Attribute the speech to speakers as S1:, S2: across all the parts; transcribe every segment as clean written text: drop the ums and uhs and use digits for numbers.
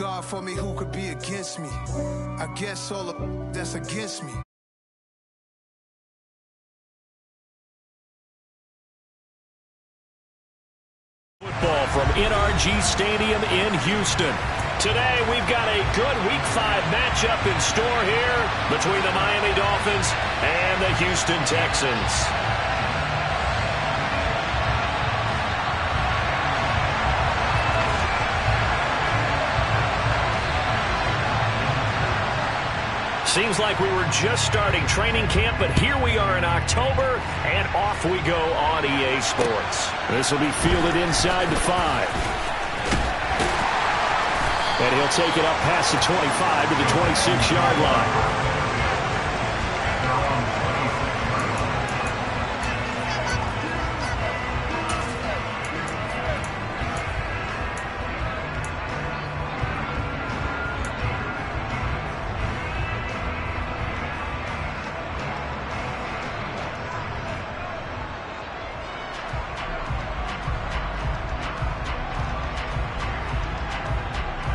S1: God for me, who could be against me? I guess all of that's against me.
S2: Football from NRG Stadium in Houston. Today we've got a good Week 5 matchup in store here between the Miami Dolphins and the Houston Texans. Seems like we were just starting training camp, but here we are in October, and off we go on EA Sports. This will be fielded inside the 5. And he'll take it up past the 25 to the 26-yard line.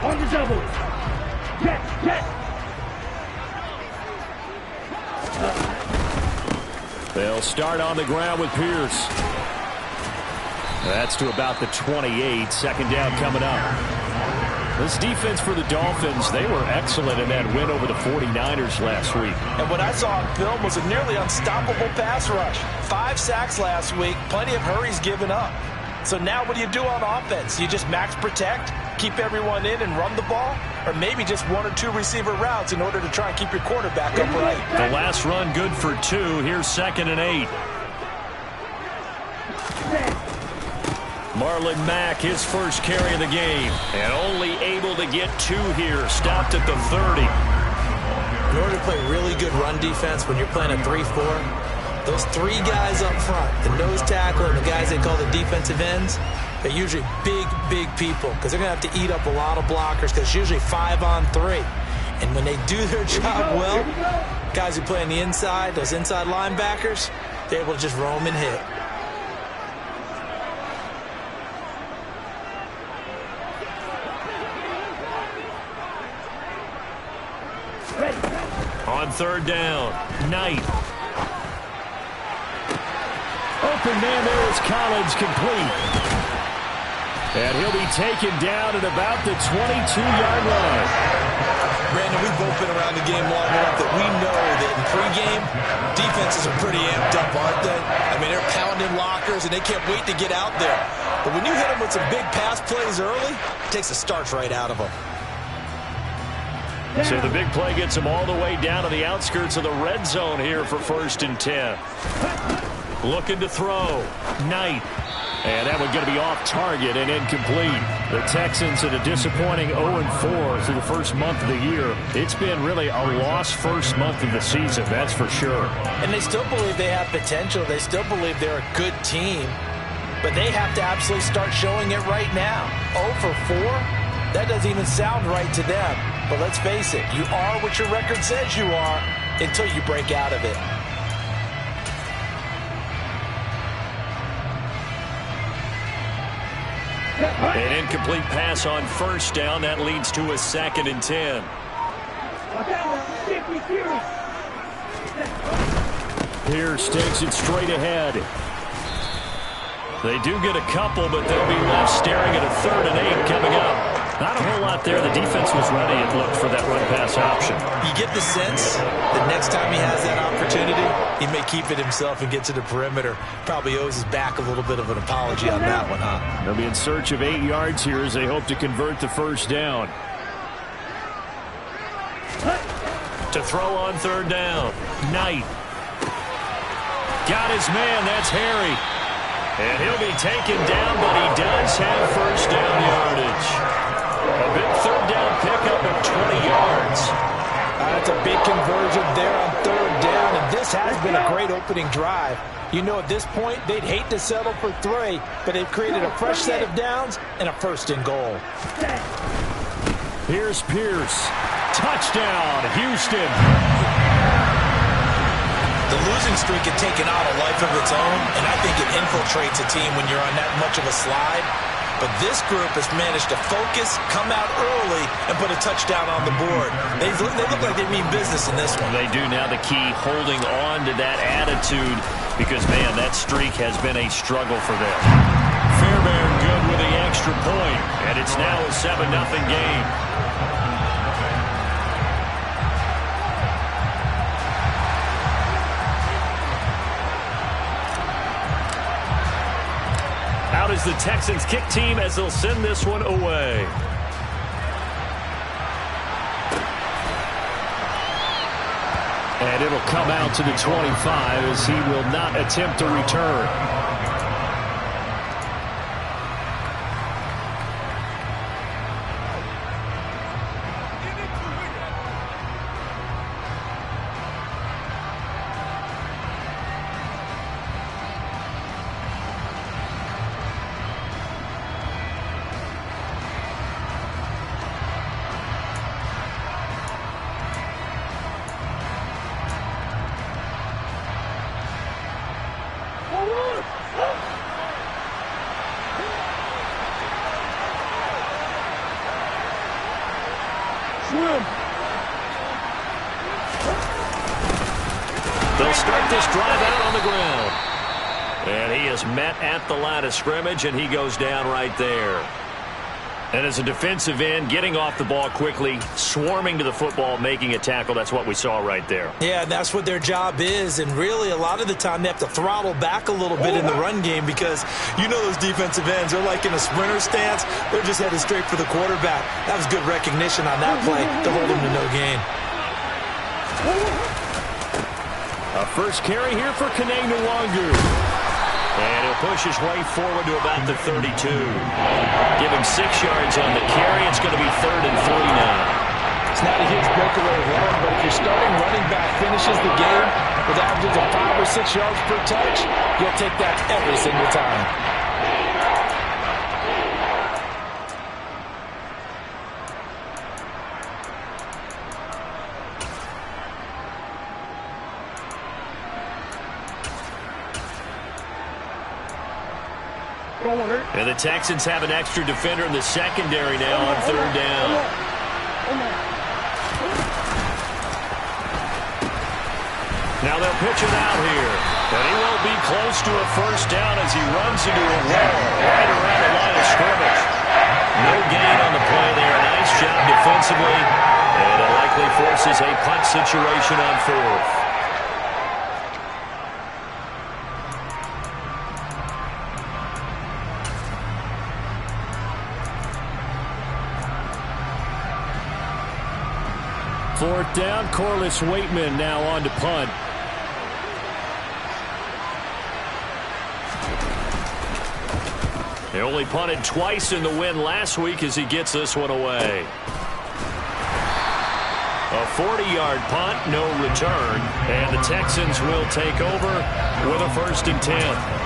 S3: On the double. Get.
S2: They'll start on the ground with Pierce. That's to about the 28. Second down coming up. This defense for the Dolphins, they were excellent in that win over the 49ers last week.
S4: And what I saw on film was a nearly unstoppable pass rush. 5 sacks last week, plenty of hurries given up. So now what do you do on offense? You just max protect, keep everyone in and run the ball, or maybe just 1 or 2 receiver routes in order to try and keep your quarterback upright.
S2: The last run good for 2. Here's 2nd and 8. Marlon Mack, his first carry of the game, and only able to get 2 here. Stopped at the 30.
S4: In order to play really good run defense when you're playing a 3-4, those 3 guys up front, the nose tackle and the guys they call the defensive ends, they're usually big people because they're going to have to eat up a lot of blockers because it's usually 5 on 3. And when they do their job well, guys who play on the inside, those inside linebackers, they're able to just roam and hit.
S2: On 3rd down, Knight. Open man there is Collins, complete. And he'll be taken down at about the 22-yard line.
S4: Brandon, we've both been around the game long enough that we know that in pregame, defenses are pretty amped up, aren't they? I mean, they're pounding lockers, and they can't wait to get out there. But when you hit them with some big pass plays early, it takes the starch right out of them.
S2: So the big play gets them all the way down to the outskirts of the red zone here for 1st and 10. Looking to throw. Knight. And that one going to be off target and incomplete. The Texans in a disappointing 0-4 through the first month of the year. It's been really a lost first month of the season, that's for sure.
S4: And they still believe they have potential. They still believe they're a good team. But they have to absolutely start showing it right now. 0-4? That doesn't even sound right to them. But let's face it, you are what your record says you are until you break out of it.
S2: An incomplete pass on 1st down. That leads to a 2nd and 10. Pierce takes it straight ahead. They do get a couple, but they'll be left staring at a 3rd and 8 coming up. Not a whole lot there. The defense was ready, it looked, for that run-pass option.
S4: You get the sense that next time he has that opportunity, he may keep it himself and get to the perimeter. Probably owes his back a little bit of an apology on that one, huh?
S2: They'll be in search of 8 yards here as they hope to convert the 1st down. To throw on 3rd down. Knight. Got his man. That's Harry. And he'll be taken down, but he does have 1st down yardage. A big 3rd down pickup of 20 yards.
S4: That's a big conversion there on 3rd down, and this has been a great opening drive. You know, at this point, they'd hate to settle for 3, but they've created a fresh set of downs and a 1st and goal.
S2: Here's Pierce. Touchdown, Houston.
S4: The losing streak had taken on a life of its own, and I think it infiltrates a team when you're on that much of a slide. But this group has managed to focus, come out early, and put a touchdown on the board. They look like they mean business in this one.
S2: They do. Now the key, holding on to that attitude, because, man, that streak has been a struggle for them. Fairbairn good with the extra point, and it's now a 7-0 game. Out is the Texans kick team as they'll send this one away. And it'll come out to the 25 as he will not attempt to return. They'll start this drive out on the ground. And he is met at the line of scrimmage, and he goes down right there. And as a defensive end, getting off the ball quickly, swarming to the football, making a tackle, that's what we saw right there.
S4: Yeah, that's what their job is. And really, a lot of the time, they have to throttle back a little bit in the run game because you know those defensive ends, they're like in a sprinter stance. They're just headed straight for the quarterback. That was good recognition on that play to hold him to no gain.
S2: A first carry here for Kene Nwangu. And he'll push his way forward to about the 32. Give him 6 yards on the carry. It's going to be 3rd and 3 now.
S5: It's not a huge breakaway run, but if your starting running back finishes the game with averages of 5 or 6 yards per touch, you'll take that every single time.
S2: And the Texans have an extra defender in the secondary now on 3rd down. Now they'll pitch it out here. And he won't be close to a first down as he runs into a wall right around the line of scrimmage. No gain on the play there. Nice job defensively. And it likely forces a punt situation on 4th. Fourth down, Corliss Waitman now on to punt. He only punted twice in the win last week as he gets this one away. A 40-yard punt, no return, and the Texans will take over with a 1st and 10.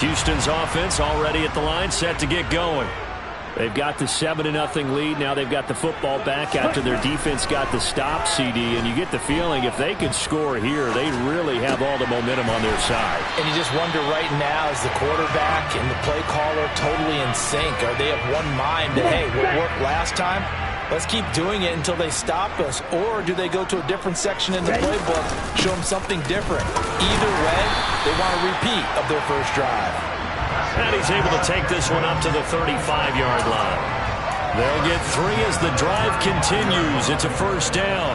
S2: Houston's offense already at the line, set to get going. They've got the 7-0 lead. Now they've got the football back after their defense got the stop, CD. And you get the feeling if they could score here, they really have all the momentum on their side.
S5: And you just wonder right now, is the quarterback and the play caller totally in sync? Are they of one mind that, hey, what worked last time? Let's keep doing it until they stop us. Or do they go to a different section in the playbook, show them something different? Either way, they want a repeat of their first drive.
S2: And he's able to take this one up to the 35-yard line. They'll get 3 as the drive continues. It's a first down.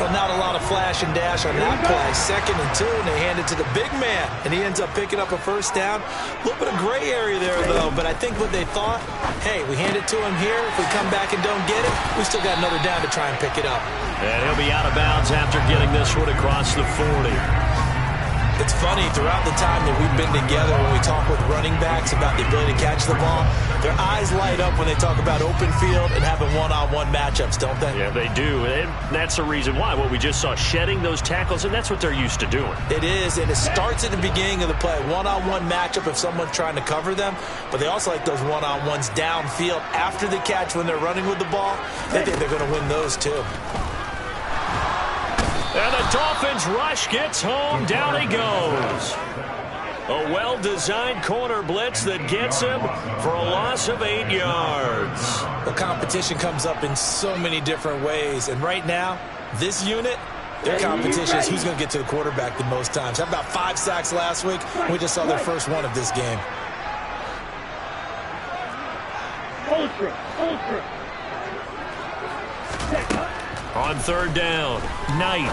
S4: Well, not a lot of flash and dash on that play. 2nd and 2, and they hand it to the big man, and he ends up picking up a first down. A little bit of gray area there, though, but I think what they thought, hey, we hand it to him here. If we come back and don't get it, we still got another down to try and pick it up.
S2: And he'll be out of bounds after getting this one across the 40.
S4: It's funny, throughout the time that we've been together, when we talk with running backs about the ability to catch the ball, their eyes light up when they talk about open field and having one-on-one matchups, don't they?
S2: Yeah, they do. And that's the reason why. What we just saw, shedding those tackles, and that's what they're used to doing.
S4: It is, and it starts at the beginning of the play. One-on-one matchup if someone's trying to cover them, but they also like those one-on-ones downfield after the catch when they're running with the ball. They think they're going to win those too.
S2: And the Dolphins rush gets home. Down he goes. A well-designed corner blitz that gets him for a loss of 8 yards.
S4: The competition comes up in so many different ways. And right now, this unit, their competition is who's going to get to the quarterback the most times. How about 5 sacks last week? We just saw their first one of this game.
S2: On third down, Knight.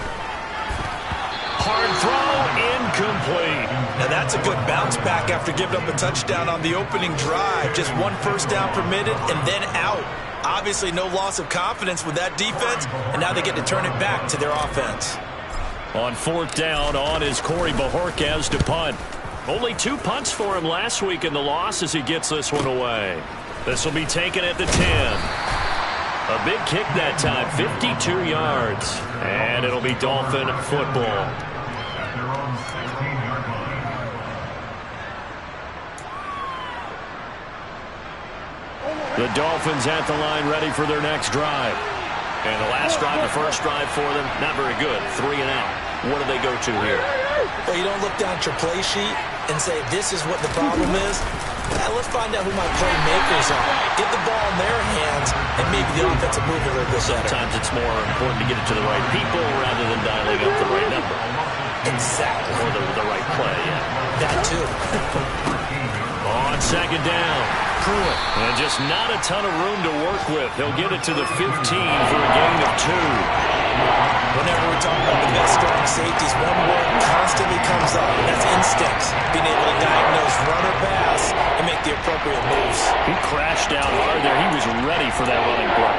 S2: Hard throw, incomplete.
S4: Now that's a good bounce back after giving up a touchdown on the opening drive. Just 1 first down permitted and then out. Obviously no loss of confidence with that defense, and now they get to turn it back to their offense.
S2: On fourth down, on is Corey Bajorquez to punt. Only 2 punts for him last week in the loss as he gets this one away. This will be taken at the 10. A big kick that time, 52 yards. And it'll be Dolphin football. The Dolphins at the line ready for their next drive. And the last drive, the first drive for them, not very good. 3 and out. What do they go to here?
S4: Well, you don't look down at your play sheet and say, this is what the problem is. Let's find out who my playmakers are. Get the ball in their hands, and maybe the offensive move a little bit better.
S2: Sometimes it's more important to get it to the right people rather than dialing up the right number.
S4: Exactly.
S2: Or the right play, yeah.
S4: That too.
S2: On second down, Pruitt. And just not a ton of room to work with. He'll get it to the 15 for a gain of 2.
S4: Whenever we talk about the best strong safeties, one word constantly comes up, and that's instincts. Being able to diagnose run or pass and make the appropriate moves.
S2: He crashed down hard there. He was ready for that running play.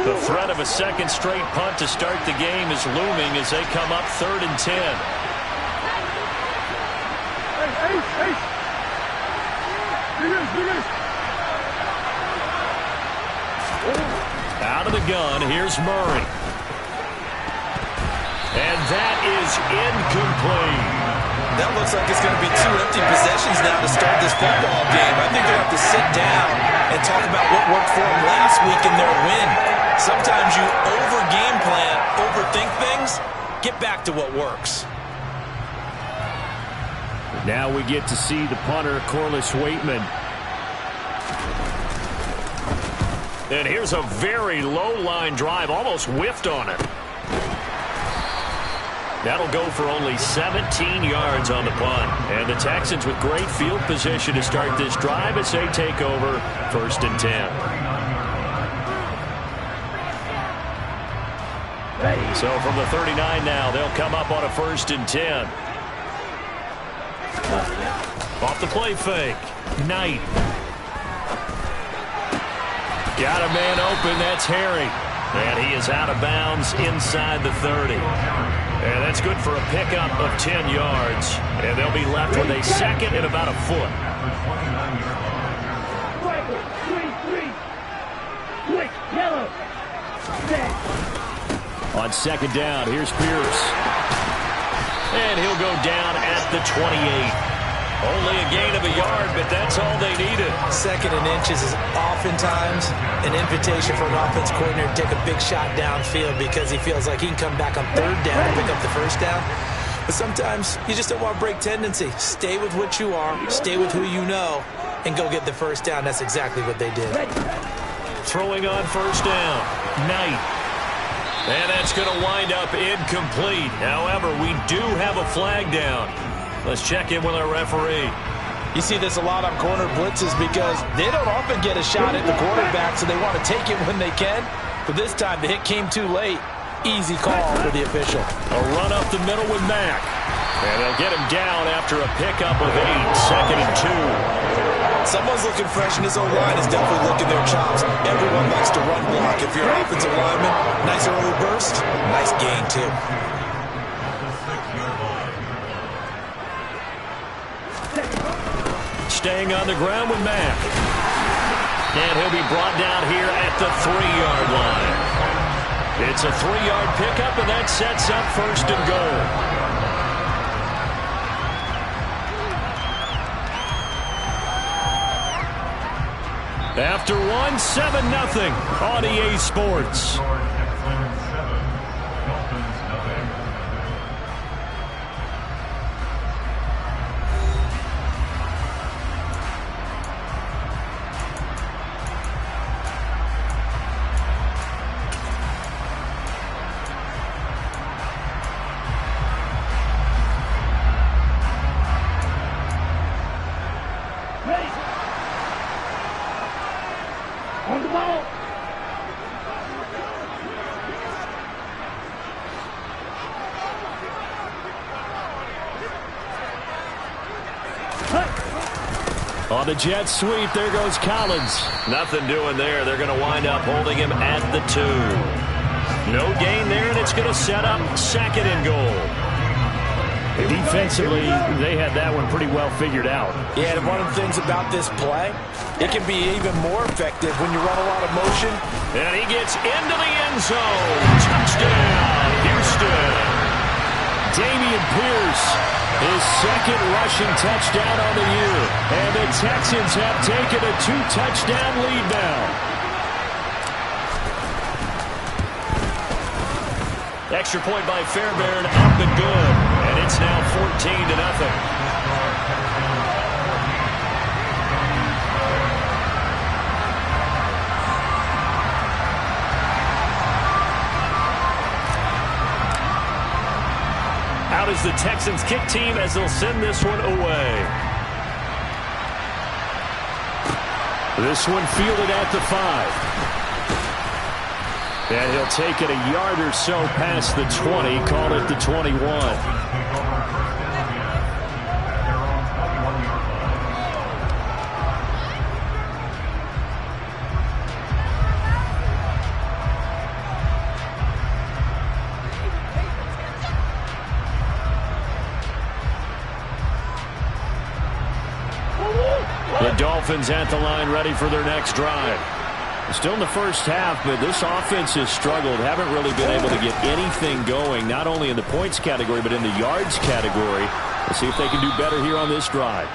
S2: The threat of a second straight punt to start the game is looming as they come up 3rd and 10. Out of the gun, here's Murray. And that is incomplete.
S4: That looks like it's going to be 2 empty possessions now to start this football game. I think they're going to have to sit down and talk about what worked for them last week in their win. Sometimes you over-game plan, overthink things, get back to what works.
S2: Now we get to see the punter, Corliss Waitman. And here's a very low-line drive, almost whiffed on it. That'll go for only 17 yards on the punt. And the Texans with great field position to start this drive as they take over 1st and 10. So from the 39 now, they'll come up on a 1st and 10. Off the play fake. Knight. Got a man open. That's Harry. And he is out of bounds inside the 30. And that's good for a pickup of 10 yards. And they'll be left with a 2nd and about a foot. On 2nd down, here's Pierce. And he'll go down at the 28. Only a gain of a yard, but that's all they needed.
S4: 2nd and inches is oftentimes an invitation for an offense coordinator to take a big shot downfield because he feels like he can come back on 3rd down and pick up the 1st down. But sometimes you just don't want to break tendency. Stay with what you are, stay with who you know, and go get the 1st down. That's exactly what they did.
S2: Throwing on 1st down, Knight. And that's going to wind up incomplete. However, we do have a flag down. Let's check in with our referee.
S5: You see this a lot on corner blitzes because they don't often get a shot at the quarterback, so they want to take it when they can. But this time, the hit came too late. Easy call for the official.
S2: A run up the middle with Mack. And they'll get him down after a pickup of 8, 2nd and 2.
S4: Someone's looking fresh, and his O-line is definitely licking their chops. Everyone likes to run block. If you're an offensive lineman, nice early burst, nice gain, too.
S2: staying on the ground with Mack. And he'll be brought down here at the 3-yard line. It's a 3-yard pickup, and that sets up first and goal. After 7-0 on EA Sports. On the jet sweep, there goes Collins. Nothing doing there. They're going to wind up holding him at the 2. No gain there, and it's going to set up second and goal. Defensively, they had that one pretty well figured out.
S5: Yeah, and one of the things about this play, it can be even more effective when you run a lot of motion.
S2: And he gets into the end zone. Touchdown, Houston. Damian Pierce, his second rushing touchdown on the year. And the Texans have taken a 2-touchdown lead now. Extra point by Fairbairn, up and good. And it's now 14-0. Out is the Texans kick team as they'll send this one away. This one fielded at the 5. And he'll take it a yard or so past the 20, call it the 21. The Dolphins at the line ready for their next drive. Still in the first half, but this offense has struggled. Haven't really been able to get anything going, not only in the points category, but in the yards category. Let's see if they can do better here on this drive.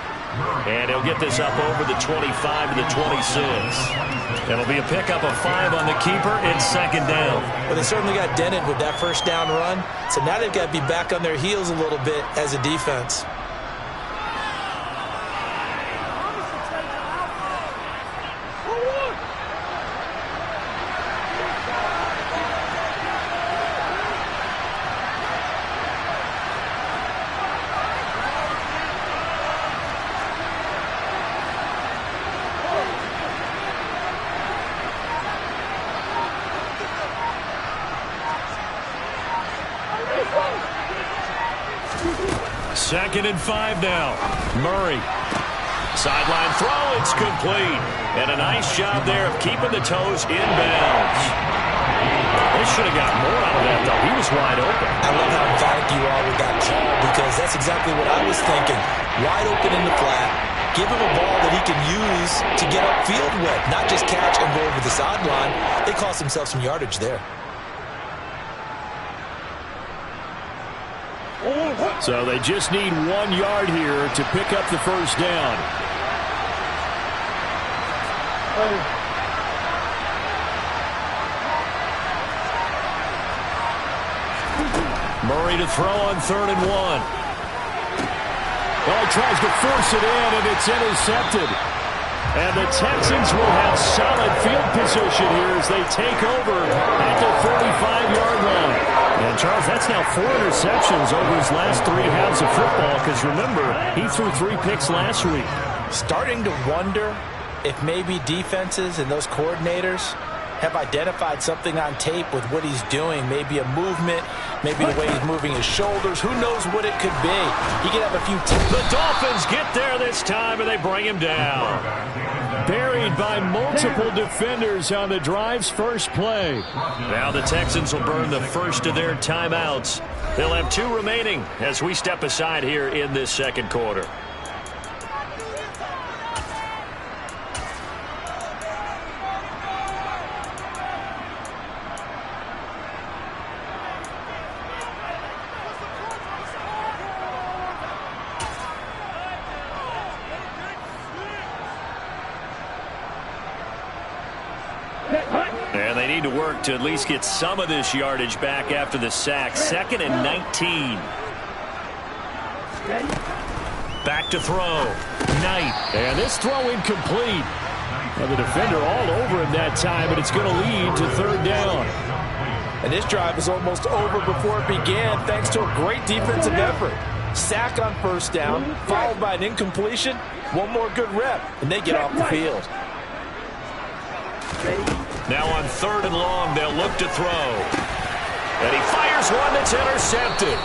S2: And he'll get this up over the 25 to the 26. It'll be a pickup of 5 on the keeper. It's second down.
S5: Well, they certainly got dented with that first down run. So now they've got to be back on their heels a little bit as a defense.
S2: Second and 5 now. Murray. Sideline throw. It's complete. And a nice job there of keeping the toes in bounds. They should have got more out of that, though. He was wide open.
S5: I love how emphatic you are with that call because that's exactly what I was thinking. Wide open in the flat. Give him a ball that he can use to get upfield with, not just catch and go over the sideline. They cost themselves some yardage there.
S2: So they just need 1 yard here to pick up the first down. Murray to throw on 3rd and 1. Well, he tries to force it in, and it's intercepted. And the Texans will have solid field position here as they take over at the 45-yard line. And, Charles, that's now 4 interceptions over his last 3 halves of football because, remember, he threw 3 picks last week.
S5: Starting to wonder if maybe defenses and those coordinators have identified something on tape with what he's doing. Maybe a movement, maybe the way he's moving his shoulders. Who knows what it could be? He could have a few.
S2: The Dolphins get there this time, and they bring him down. Buried by multiple defenders on the drive's first play. Now the Texans will burn the first of their timeouts. They'll have 2 remaining as we step aside here in this second quarter. need to work to at least get some of this yardage back after the sack. 2nd and 19. Back to throw. Knight. And this throw incomplete. And the defender all over him that time, but it's going to lead to 3rd down.
S5: And this drive was almost over before it began thanks to a great defensive effort. Sack on 1st down, followed by an incompletion. One more good rep, and they get off the field.
S2: Now on 3rd and long, they'll look to throw. And he fires one that's intercepted.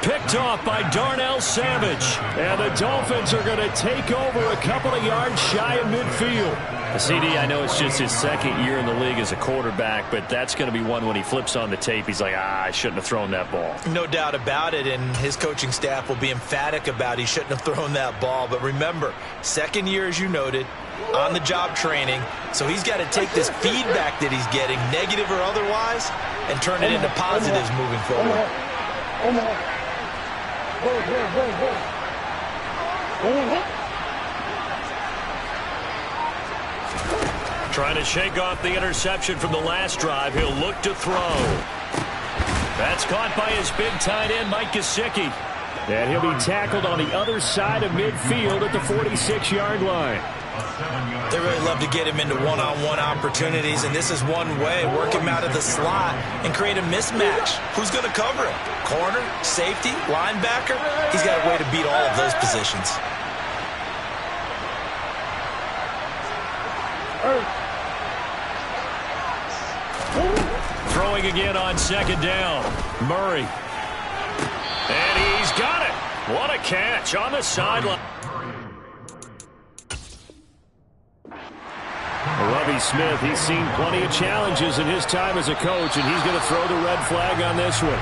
S2: Picked off by Darnell Savage. And the Dolphins are going to take over a couple of yards shy of midfield. CD, I know it's just his 2nd year in the league as a quarterback, but that's going to be one when he flips on the tape. He's like, I shouldn't have thrown that ball.
S5: No doubt about it, and his coaching staff will be emphatic about he shouldn't have thrown that ball. But remember, 2nd year, as you noted, on-the-job training, so he's got to take this feedback that he's getting, negative or otherwise, and turn it into positives moving forward.
S2: Trying to shake off the interception from the last drive. He'll look to throw. That's caught by his big tight end, Mike Gesicki. And he'll be tackled on the other side of midfield at the 46-yard line.
S5: They really love to get him into one-on-one opportunities, and this is one way. Work him out of the slot and create a mismatch. Who's going to cover him? Corner, safety, linebacker? He's got a way to beat all of those positions.
S2: Throwing again on 2nd down. Murray. And he's got it. What a catch on the sideline. Lovie Smith, he's seen plenty of challenges in his time as a coach, and he's going to throw the red flag on this one.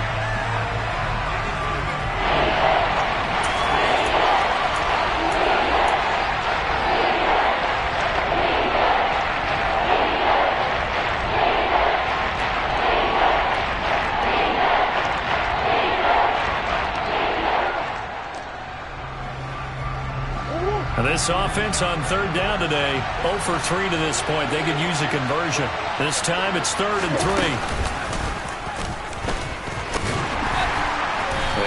S2: This offense on 3rd down today, 0 for 3 to this point. They could use a conversion. This time it's 3rd and 3.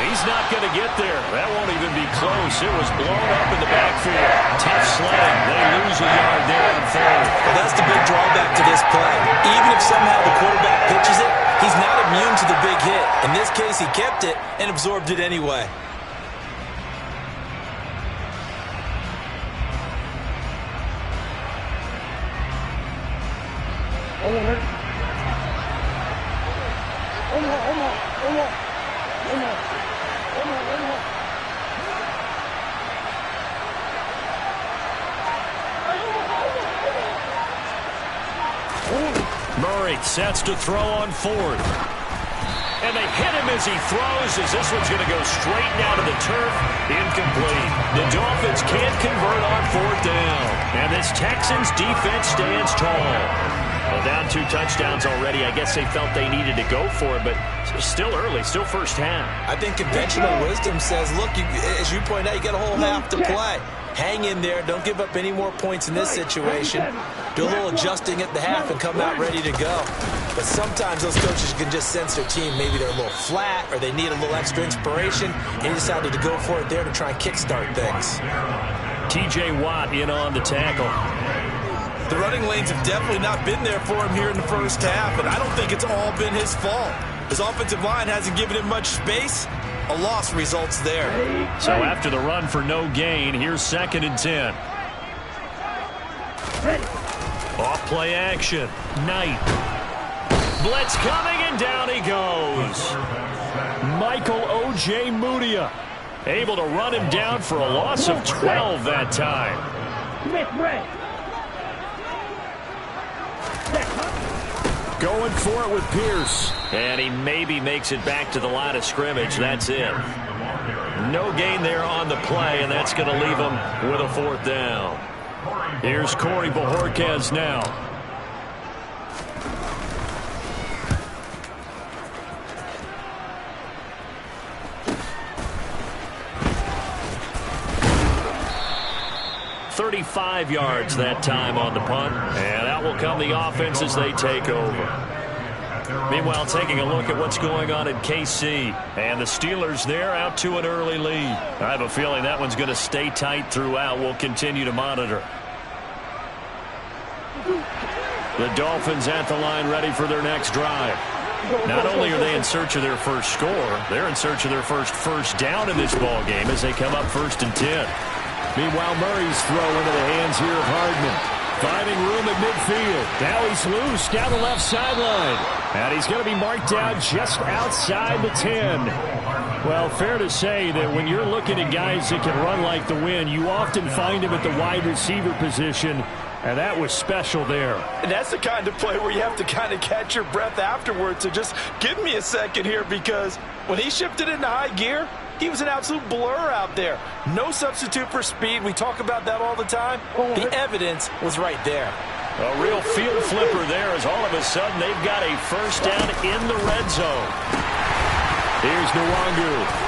S2: He's not going to get there. That won't even be close. It was blown up in the backfield. Tough sledding. They lose a yard there on 3rd.
S5: Well, that's the big drawback to this play. Even if somehow the quarterback pitches it, he's not immune to the big hit. In this case, he kept it and absorbed it anyway.
S2: Murray sets to throw on 4th. And they hit him as he throws, as this one's going to go straight down to the turf. Incomplete. The Dolphins can't convert on 4th down. And this Texans defense stands tall. Well, down 2 touchdowns already. I guess they felt they needed to go for it, but still early, still first half.
S5: I think conventional wisdom says, look, as you point out, you got a whole half to play. Hang in there. Don't give up any more points in this situation. Do a little adjusting at the half and come out ready to go. But sometimes those coaches can just sense their team. Maybe they're a little flat or they need a little extra inspiration. And he decided to go for it there to try and kickstart things.
S2: T.J. Watt in on the tackle.
S5: The running lanes have definitely not been there for him here in the first half, and I don't think it's all been his fault. His offensive line hasn't given him much space. A loss results there.
S2: So after the run for no gain, here's 2nd and 10. Off play action. Knight. Blitz coming, and down he goes. Michael O.J. Mudia able to run him down for a loss of 12 that time. Going for it with Pierce. And he maybe makes it back to the line of scrimmage. That's it. No gain there on the play, and that's going to leave him with a 4th down. Here's Corey Bojorquez now. 35 yards that time on the punt. And out will come the offense as they take over. Meanwhile, taking a look at what's going on in KC. And the Steelers there out to an early lead. I have a feeling that one's going to stay tight throughout. We'll continue to monitor. The Dolphins at the line ready for their next drive. Not only are they in search of their first score, they're in search of their first down in this ball game as they come up 1st and 10. Meanwhile, Murray's throw into the hands here of Hardman. Finding room at midfield. Now he's loose down the left sideline. And he's going to be marked down just outside the 10. Well, fair to say that when you're looking at guys that can run like the wind, you often find him at the wide receiver position. And that was special there.
S5: And that's the kind of play where you have to kind of catch your breath afterwards. So just give me a second here, because when he shifted into high gear, he was an absolute blur out there. No substitute for speed. We talk about that all the time. The evidence was right there.
S2: A real field flipper there as all of a sudden they've got a first down in the red zone. Here's Nwangu.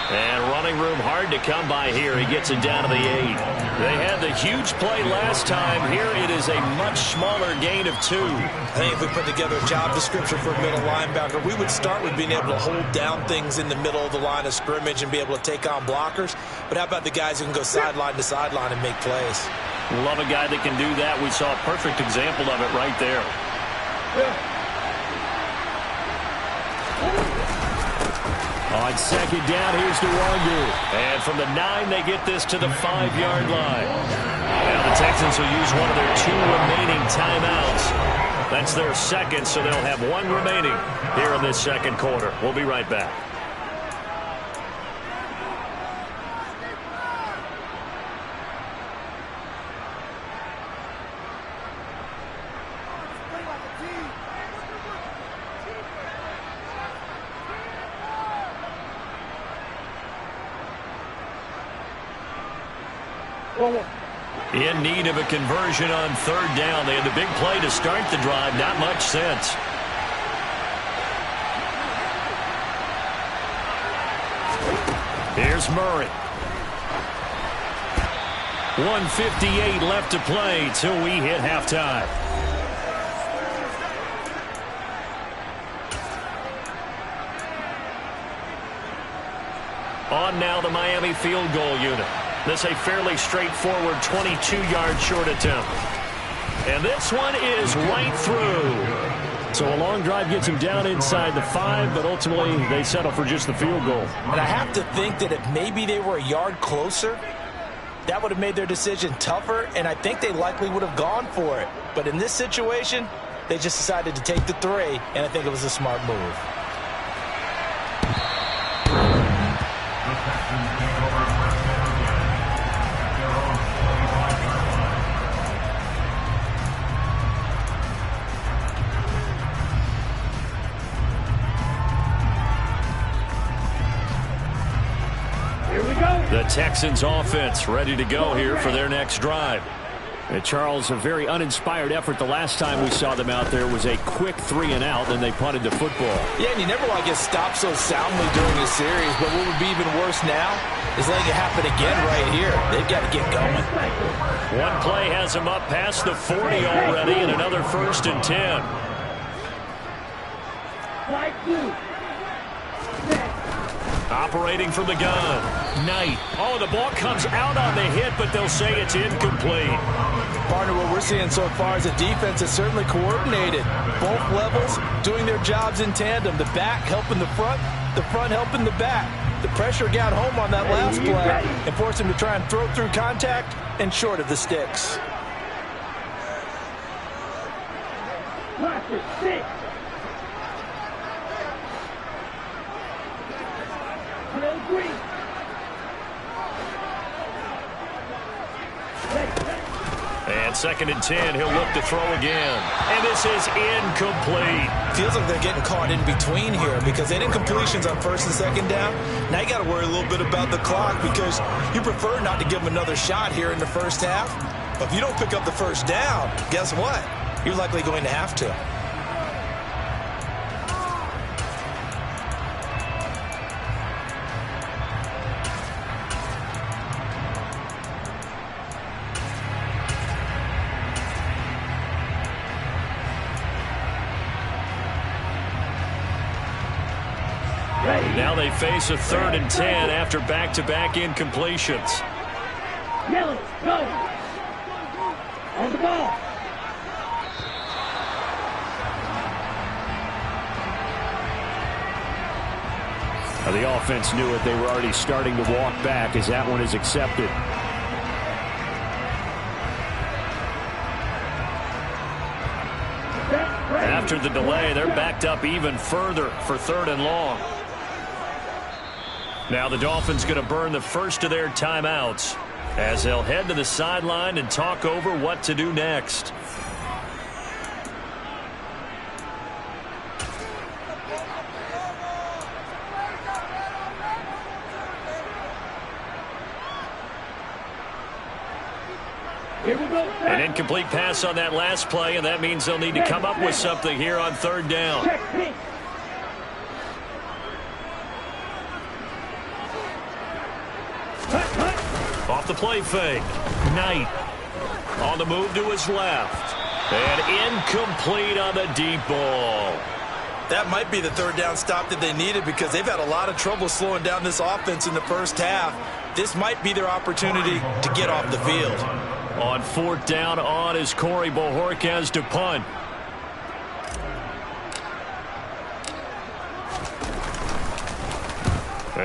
S2: And running room hard to come by here. He gets it down to the 8. They had the huge play last time. Here it is a much smaller gain of 2.
S4: I think if we put together a job description for a middle linebacker, we would start with being able to hold down things in the middle of the line of scrimmage and be able to take on blockers. But how about the guys who can go sideline to sideline and make plays?
S2: Love a guy that can do that. We saw a perfect example of it right there. On second down, here's Nwangu. And from the 9, they get this to the 5-yard line. Now the Texans will use one of their 2 remaining timeouts. That's their second, so they'll have 1 remaining here in this second quarter. We'll be right back. In need of a conversion on 3rd down. They had the big play to start the drive. Not much sense. Here's Murray. 1:58 left to play till we hit halftime. On now the Miami field goal unit. This a fairly straightforward 22-yard short attempt. And this one is right through. So a long drive gets him down inside the 5, but ultimately they settle for just the field goal.
S5: And I have to think that if maybe they were a yard closer, that would have made their decision tougher, and I think they likely would have gone for it. But in this situation, they just decided to take the 3, and I think it was a smart move.
S2: The Texans offense ready to go here for their next drive. And Charles, a very uninspired effort the last time we saw them out there was a quick 3 and out, then they punted the football.
S5: Yeah, and you never want to get stopped so soundly during the series, but what would be even worse now is letting it happen again right here. They've got to get going.
S2: One play has them up past the 40 already, and another 1st and 10. Operating from the gun. Knight. Oh, the ball comes out on the hit, but they'll say it's incomplete.
S5: Partner, what we're seeing so far is the defense is certainly coordinated. Both levels doing their jobs in tandem. The back helping the front helping the back. The pressure got home on that last play and forced him to try and throw through contact and short of the sticks.
S2: And 2nd and 10, he'll look to throw again. And this is incomplete.
S4: Feels like they're getting caught in between here because they had incompletions on 1st and 2nd down. Now you got to worry a little bit about the clock because you prefer not to give them another shot here in the first half. But if you don't pick up the 1st down, guess what? You're likely going to have to.
S2: Now they face a 3rd and 10 after back-to-back incompletions.
S3: Yellow, go. On the ball.
S2: Now the offense knew it. They were already starting to walk back as that one is accepted. After the delay, they're backed up even further for 3rd and long. Now the Dolphins going to burn the first of their timeouts as they'll head to the sideline and talk over what to do next. An incomplete pass on that last play, and that means they'll need to come up with something here on 3rd down. Off the play fake. Knight on the move to his left. And incomplete on the deep ball.
S5: That might be the 3rd down stop that they needed because they've had a lot of trouble slowing down this offense in the first half. This might be their opportunity to get off the field.
S2: On 4th down on is Corey Bojorquez to punt.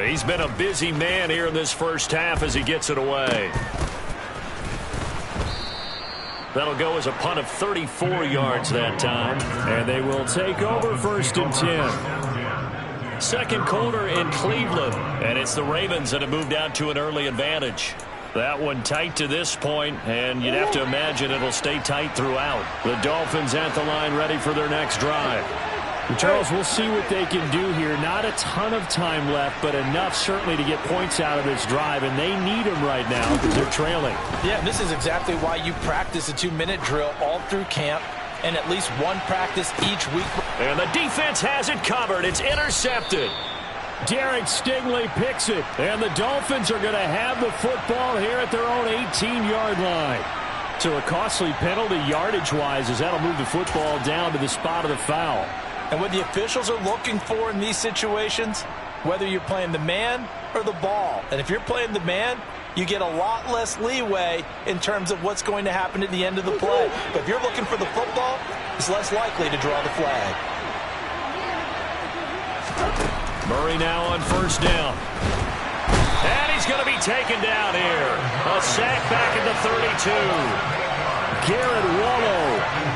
S2: He's been a busy man here in this first half as he gets it away. That'll go as a punt of 34 yards that time. And they will take over 1st and 10. Second quarter in Cleveland. And it's the Ravens that have moved out to an early advantage. That one tight to this point, and you'd have to imagine it'll stay tight throughout. The Dolphins at the line ready for their next drive.
S6: And Charles, we'll see what they can do here. Not a ton of time left, but enough certainly to get points out of this drive, and they need them right now because they're trailing.
S5: Yeah, and this is exactly why you practice a 2-minute drill all through camp and at least one practice each week.
S2: And the defense has it covered. It's intercepted.
S6: Derek Stingley picks it, and the Dolphins are going to have the football here at their own 18-yard line. So a costly penalty yardage-wise as that'll move the football down to the spot of the foul.
S5: And what the officials are looking for in these situations, whether you're playing the man or the ball. And if you're playing the man, you get a lot less leeway in terms of what's going to happen at the end of the play. But if you're looking for the football, it's less likely to draw the flag.
S2: Murray now on 1st down. And he's going to be taken down here. A sack back at the 32. Garrett Wallow.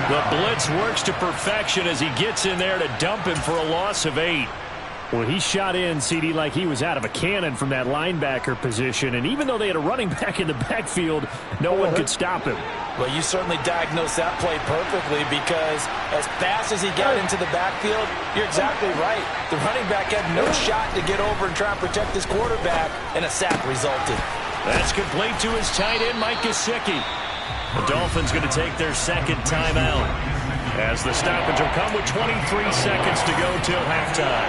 S2: The blitz works to perfection as he gets in there to dump him for a loss of 8.
S6: Well, he shot in, CD, like he was out of a cannon from that linebacker position. And even though they had a running back in the backfield, no one could stop him.
S5: Well, you certainly diagnosed that play perfectly because as fast as he got into the backfield, you're exactly right. The running back had no shot to get over and try and protect his quarterback, and a sack resulted.
S2: That's complete to his tight end, Mike Gesicki. The Dolphins going to take their second timeout as the stoppage will come with 23 seconds to go till halftime.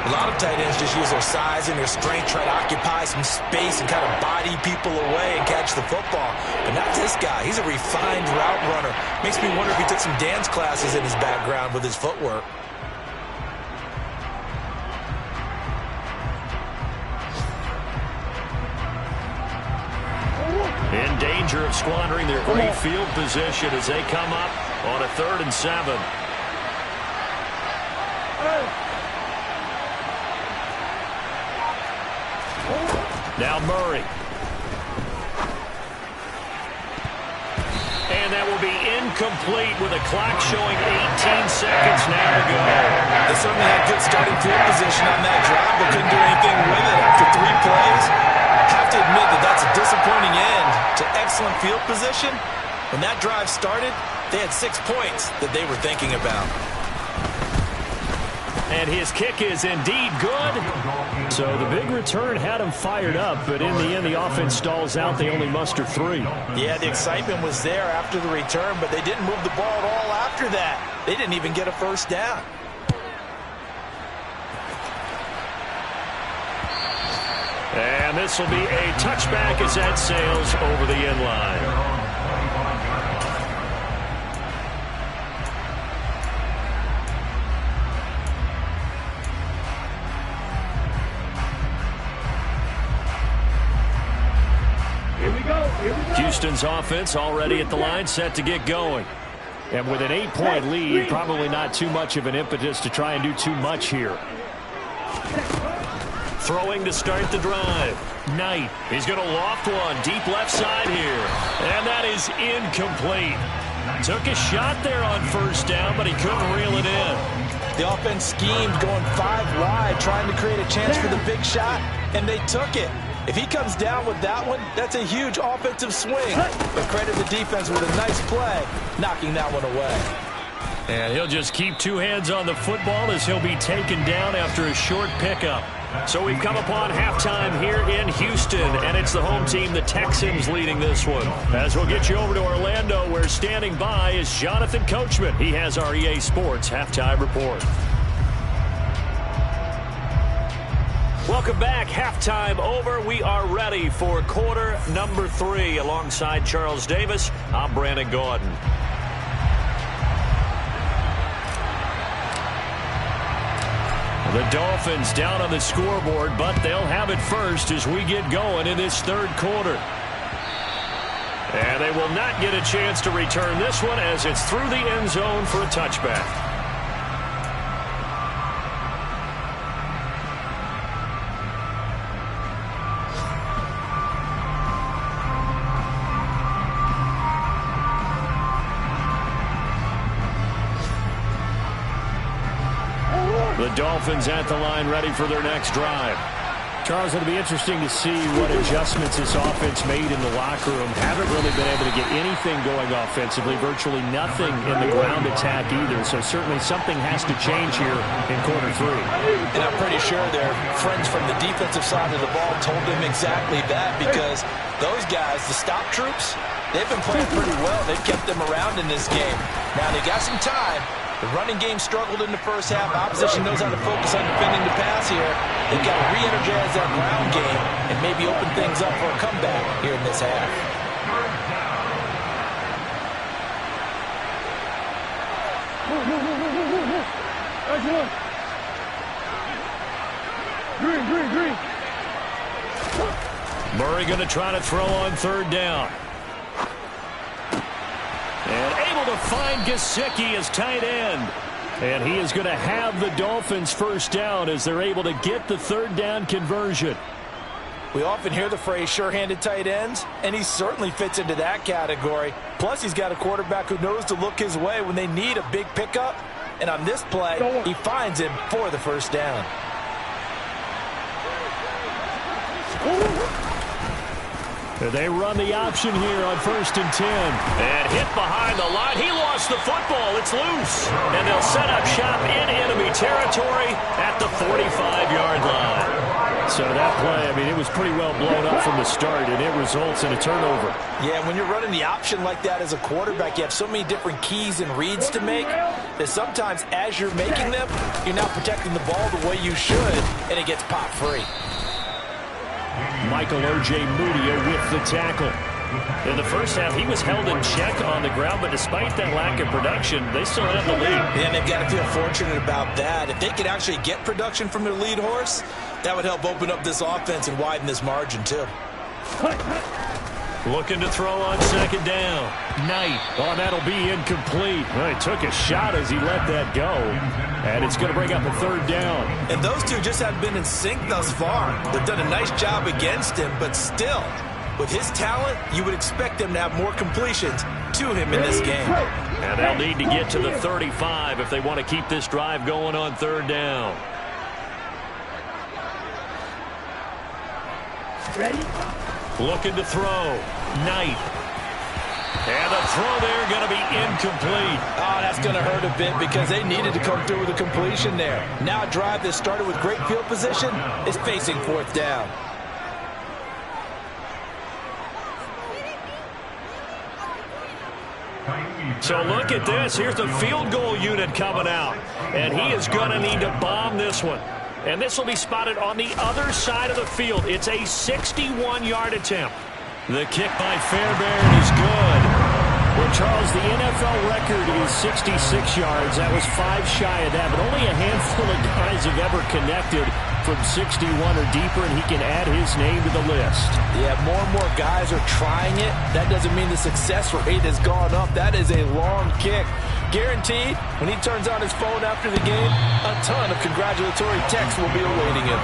S5: A lot of tight ends just use their size and their strength, try to occupy some space and kind of body people away and catch the football. But not this guy. He's a refined route runner. Makes me wonder if he took some dance classes in his background with his footwork.
S2: In danger of squandering their great field position as they come up on a 3rd and 7. Now Murray. And that will be incomplete with a clock showing 18 seconds now to go.
S5: They certainly had good starting field position on that drive, but couldn't do anything with it after 3 plays. I have to admit that that's a disappointing end to excellent field position. When that drive started, they had 6 points that they were thinking about.
S2: And his kick is indeed good.
S6: So the big return had him fired up, but in the end, the offense stalls out. They only muster 3.
S5: Yeah, the excitement was there after the return, but they didn't move the ball at all after that. They didn't even get a first down.
S2: And this will be a touchback as that sails over the end line. Houston's offense already at the line, set to get going. And with an 8-point lead, probably not too much of an impetus to try and do too much here. Throwing to start the drive. Knight. He's going to loft one deep left side here. And that is incomplete. Took a shot there on first down, but he couldn't reel it in.
S5: The offense schemed going 5 wide, trying to create a chance for the big shot, and they took it. If he comes down with that one, that's a huge offensive swing. But credit the defense with a nice play, knocking that one away.
S2: And he'll just keep 2 hands on the football as he'll be taken down after a short pickup. So we've come upon halftime here in Houston, and it's the home team, the Texans, leading this one. As we'll get you over to Orlando, where standing by is Jonathan Coachman. He has our EA Sports halftime report. Welcome back. Halftime over. We are ready for quarter number 3. Alongside Charles Davis, I'm Brandon Gordon. The Dolphins down on the scoreboard, but they'll have it first as we get going in this third quarter. And they will not get a chance to return this one as it's through the end zone for a touchback. The Dolphins at the line, ready for their next drive.
S6: Charles, it'll be interesting to see what adjustments this offense made in the locker room. Haven't really been able to get anything going offensively, virtually nothing in the ground attack either. So certainly something has to change here in quarter 3.
S5: And I'm pretty sure their friends from the defensive side of the ball told them exactly that, because those guys, the stop troops, they've been playing pretty well. They've kept them around in this game. Now they got some time. The running game struggled in the first half. Opposition knows how to focus on defending the pass here. They've got to re-energize that ground game and maybe open things up for a comeback here in this half.
S2: Murray going to try to throw on third down. And able to find Gesicki as tight end. And he is going to have the Dolphins first down as they're able to get the third down conversion.
S5: We often hear the phrase sure-handed tight ends, and he certainly fits into that category. Plus, he's got a quarterback who knows to look his way when they need a big pickup. And on this play, he finds him for the first down.
S2: They run the option here on 1st and 10. And hit behind the line. He lost the football. It's loose. And they'll set up shop in enemy territory at the 45-yard line. So that play, I mean, it was pretty well blown up from the start, and it results in a turnover. Yeah, when you're running the option like that as a quarterback, you have so many different keys and reads to make that sometimes as you're making them, you're not protecting the ball the way you should, and it gets popped free. Michael O.J. Mudia with the tackle. In the first half, he was held in check on the ground, but despite that lack of production, they still have the lead.
S5: Yeah, they've got to feel fortunate about that. If they could actually get production from their lead horse, that would help open up this offense and widen this margin, too.
S2: Looking to throw on second down. Knight. Oh, that'll be incomplete. Well, he took a shot as he let that go. And it's going to bring up a third down.
S5: And those two just have been in sync thus far. They've done a nice job against him, but still, with his talent, you would expect them to have more completions to him in this game.
S2: And they'll need to get to the 35 if they want to keep this drive going on third down.
S3: Ready?
S2: Looking to throw. Knight. And the throw there going to be incomplete.
S5: Oh, that's going to hurt a bit because they needed to come through with a completion there. Now a drive that started with great field position is facing fourth down.
S2: So look at this. Here's the field goal unit coming out. And he is going to need to bomb this one. And this will be spotted on the other side of the field. It's a 61-yard attempt. The kick by Fairbairn is good.
S6: Well, Charles, the NFL record is 66 yards. That was 5 shy of that, but only a handful of guys have ever connected from 61 or deeper, and he can add his name to the list.
S5: Yeah, more and more guys are trying it. That doesn't mean the success rate has gone up. That is a long kick. Guaranteed, when he turns on his phone after the game, a ton of congratulatory texts will be awaiting him.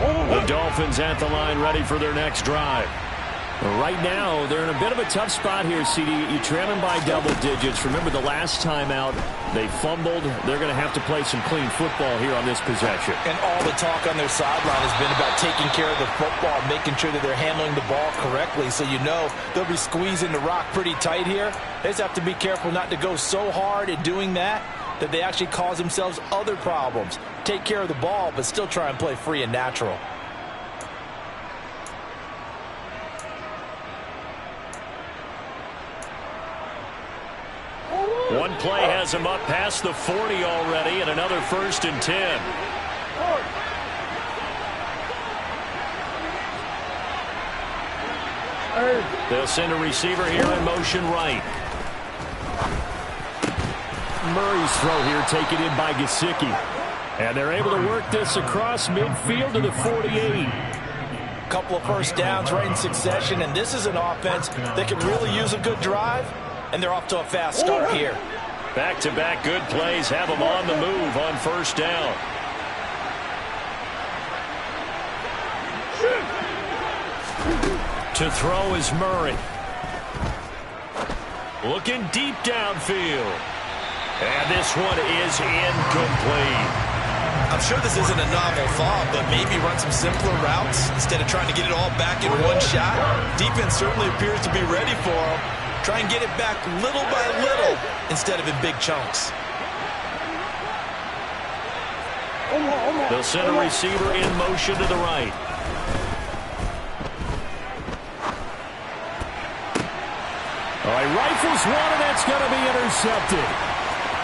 S6: The Dolphins at the line, ready for their next drive. Right now, they're in a bit of a tough spot here, CD. You trail them by double digits. Remember the last time out, they fumbled. They're going to have to play some clean football here on this possession.
S5: And all the talk on their sideline has been about taking care of the football, making sure that they're handling the ball correctly. So you know they'll be squeezing the rock pretty tight here. They just have to be careful not to go so hard in doing that they actually cause themselves other problems. Take care of the ball, but still try and play free and natural.
S6: One play has him up past the 40 already, and another 1st and 10. They'll send a receiver here in motion right. Murray's throw here taken in by Gesicki. And they're able to work this across midfield to the 48.
S5: Couple of first downs right in succession, and this is an offense that can really use a good drive, and they're off to a fast start here.
S6: Back-to-back good plays have them on the move on 1st down. To throw is Murray. Looking deep downfield. And this one is incomplete.
S4: I'm sure this isn't a novel thought, but maybe run some simpler routes instead of trying to get it all back in one shot. Defense certainly appears to be ready for him. Try and get it back little by little instead of in big chunks.
S6: They'll send a receiver in motion to the right. All right, rifles one, and that's going to be intercepted.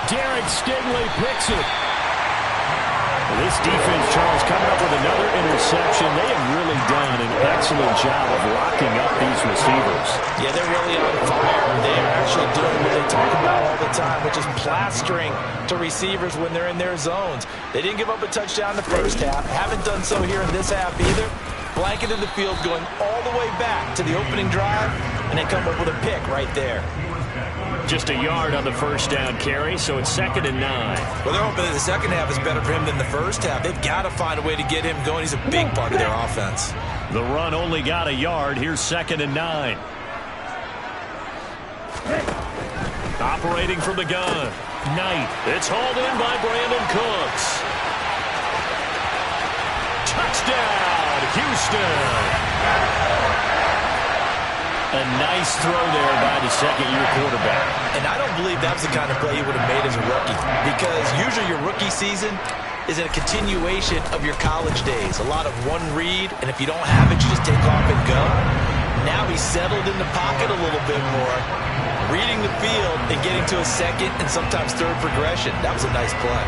S6: Derek Stingley picks it. This defense, Charles, coming up with another interception. They have really done an excellent job of locking up these receivers.
S5: Yeah, they're really on fire. They are actually doing what they talk about all the time, which is plastering to receivers when they're in their zones. They didn't give up a touchdown in the first half. Haven't done so here in this half either. Blanketed the field going all the way back to the opening drive, and they come up with a pick right there.
S6: Just a yard on the first down carry, so it's 2nd and 9.
S4: Well, they're hoping that the second half is better for him than the first half. They've got to find a way to get him going. He's a big part of their offense.
S6: The run only got a yard. Here's 2nd and 9. Operating from the gun. Knight. It's hauled in by Brandon Cooks. Touchdown, Houston. A nice throw there by the second-year quarterback.
S4: And I don't believe that was the kind of play he would have made as a rookie, because usually your rookie season is a continuation of your college days. A lot of one read, and if you don't have it, you just take off and go. Now he's settled in the pocket a little bit more, reading the field and getting to a second and sometimes third progression. That was a nice play.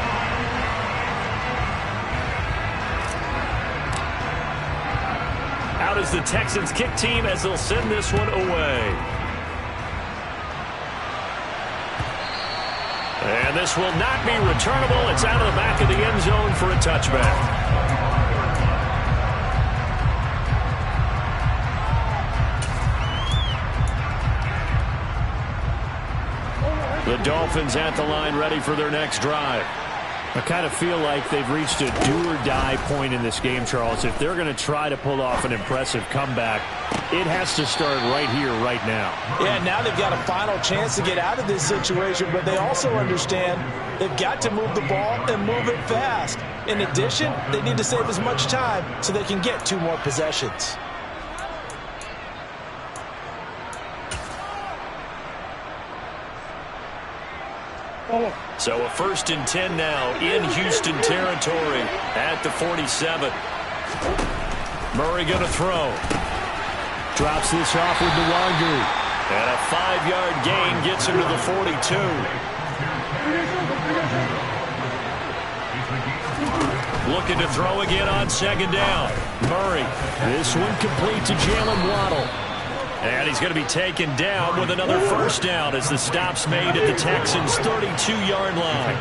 S6: Out is the Texans kick team as they'll send this one away. And this will not be returnable. It's out of the back of the end zone for a touchback. The Dolphins at the line, ready for their next drive. I kind of feel like they've reached a do-or-die point in this game, Charles. If they're going to try to pull off an impressive comeback, it has to start right here, right now.
S5: Yeah, now they've got a final chance to get out of this situation, but they also understand they've got to move the ball and move it fast. In addition, they need to save as much time so they can get 2 more possessions.
S2: So a 1st and 10 now in Houston territory at the 47. Murray going to throw.
S6: Drops this off with Nwangu.
S2: And a 5-yard gain gets him to the 42. Looking to throw again on 2nd down. Murray.
S6: This one complete to Jalen Waddle.
S2: And he's going to be taken down with another 1st down as the stop's made at the Texans' 32-yard line.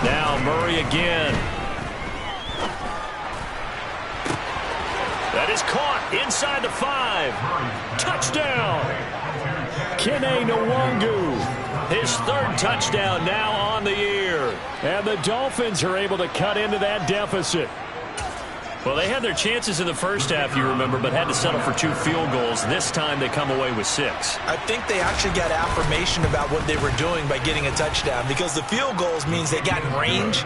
S2: Now Murray again. That is caught inside the 5. Touchdown.
S6: Kene Nwangu.
S2: His 3rd touchdown now on the year.
S6: And the Dolphins are able to cut into that deficit.
S2: Well, they had their chances in the first half, you remember, but had to settle for 2 field goals. This time they come away with 6.
S4: I think they actually got affirmation about what they were doing by getting a touchdown, because the field goals means they got in range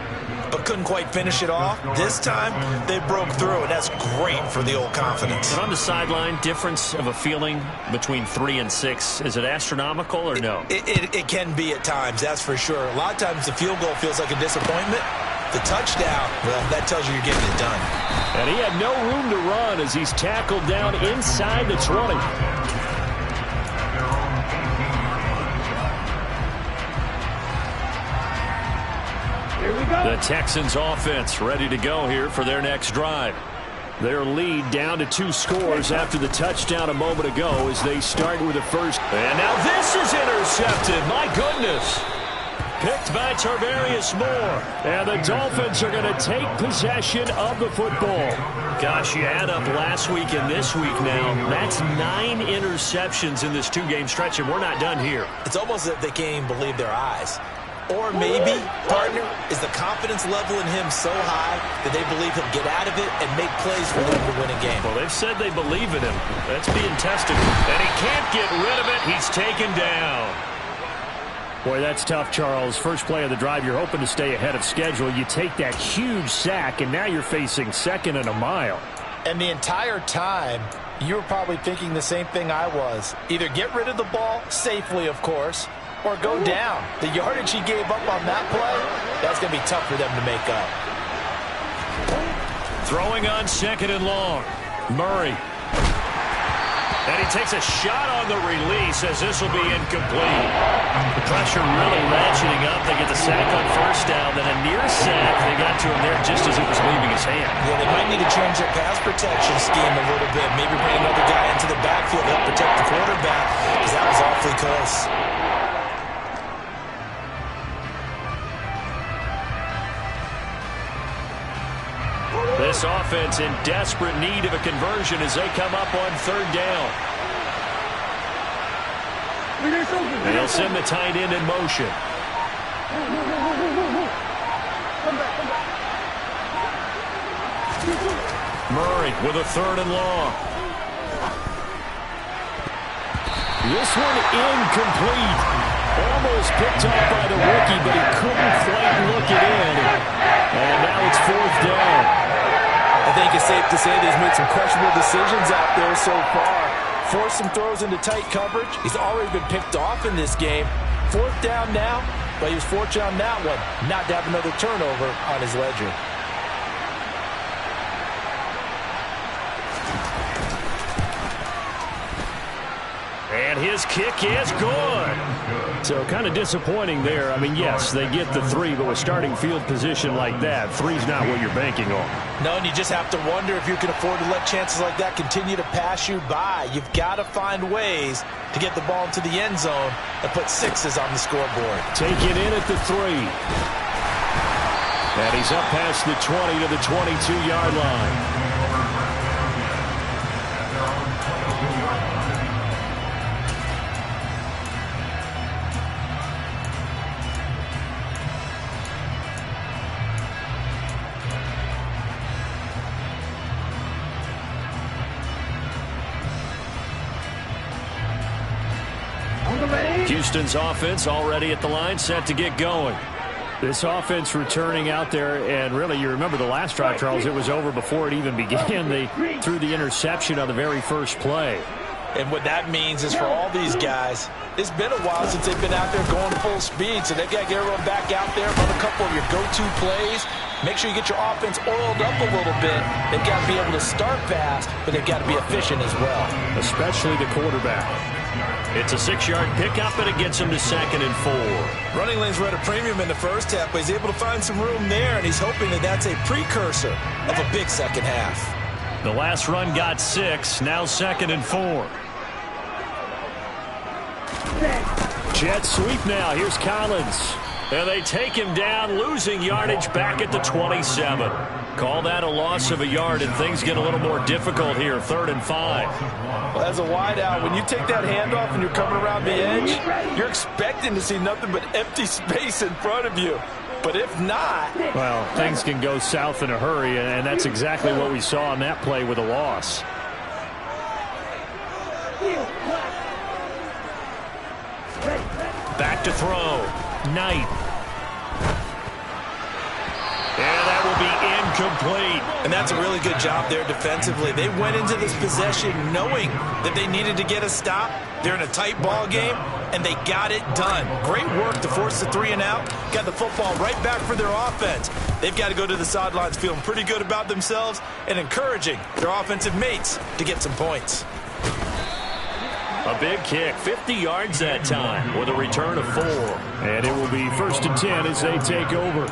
S4: but couldn't quite finish it off. This time they broke through, and that's great for the old confidence.
S2: But on the sideline, difference of a feeling between 3 and 6, is it astronomical or no?
S4: It can be at times, that's for sure. A lot of times the field goal feels like a disappointment. The touchdown, well, that tells you you're getting it done.
S6: And he had no room to run as he's tackled down inside the 20.
S3: Here we go.
S2: The Texans offense ready to go here for their next drive.
S6: Their lead down to 2 scores after the touchdown a moment ago as they start with a 1st.
S2: And now this is intercepted. My goodness. Picked by Tarvarius Moore.
S6: And the Dolphins are going to take possession of the football.
S2: Gosh, you add up last week and this week now. That's 9 interceptions in this 2-game stretch, and we're not done here.
S4: It's almost as if they can't even believe their eyes. Or maybe, partner, is the confidence level in him so high that they believe he'll get out of it and make plays for them to win a game.
S2: Well, they've said they believe in him. That's being tested. And he can't get rid of it. He's taken down.
S6: Boy, that's tough, Charles. First play of the drive, you're hoping to stay ahead of schedule. You take that huge sack, and now you're facing 2nd and a mile.
S5: And the entire time, you were probably thinking the same thing I was. Either get rid of the ball, safely, of course, or go down. The yardage he gave up on that play, that's going to be tough for them to make up.
S2: Throwing on 2nd and long. Murray. And he takes a shot on the release as this will be incomplete. The pressure really ratcheting up. They get the sack on 1st down, then a near sack. They got to him there just as it was leaving his hand.
S4: Yeah, they might need to change their pass protection scheme a little bit. Maybe bring another guy into the backfield to help protect the quarterback, because that was awfully close.
S2: This offense in desperate need of a conversion as they come up on 3rd down. They'll send the tight end in motion. Murray with a 3rd and long.
S6: This one incomplete. Almost picked off by the rookie, but he couldn't quite look it in. And now it's 4th down.
S5: I think it's safe to say that he's made some questionable decisions out there so far. Forced some throws into tight coverage. He's already been picked off in this game. 4th down now, but he was fortunate on that one not to have another turnover on his ledger.
S2: And his kick is good.
S6: So kind of disappointing there. I mean, yes, they get the 3, but with starting field position like that, 3's not what you're banking on.
S4: No, and you just have to wonder if you can afford to let chances like that continue to pass you by. You've got to find ways to get the ball into the end zone and put 6s on the scoreboard.
S6: Take it in at the 3. And he's up past the 20 to the 22-yard line.
S2: Houston's offense already at the line, set to get going.
S6: This offense returning out there, and really, you remember the last drive, Charles, it was over before it even began. They threw the interception on the very first play.
S5: And what that means is for all these guys, it's been a while since they've been out there going full speed, so they've got to get everyone back out there, run a couple of your go-to plays. Make sure you get your offense oiled up a little bit. They've got to be able to start fast, but they've got to be efficient as well.
S6: Especially the quarterback.
S2: It's a 6-yard pickup, and it gets him to 2nd and 4.
S4: Running lanes were at a premium in the first half, but he's able to find some room there, and he's hoping that that's a precursor of a big second half.
S2: The last run got 6, now 2nd and 4.
S6: Jet sweep now. Here's Collins.
S2: And they take him down, losing yardage back at the 27. Call that a loss of a yard, and things get a little more difficult here, 3rd and 5.
S5: Well, as a wideout, when you take that handoff and you're coming around the edge, you're expecting to see nothing but empty space in front of you. But if not...
S6: Well, things can go south in a hurry, and that's exactly what we saw on that play with a loss.
S2: Back to throw. Knight. And that will be incomplete.
S4: And that's a really good job there defensively. They went into this possession knowing that they needed to get a stop. They're in a tight ball game, and they got it done. Great work to force the 3 and out. Got the football right back for their offense. They've got to go to the sidelines feeling pretty good about themselves and encouraging their offensive mates to get some points.
S2: A big kick, 50 yards that time with a return of 4.
S6: And it will be 1st and 10 as they take over.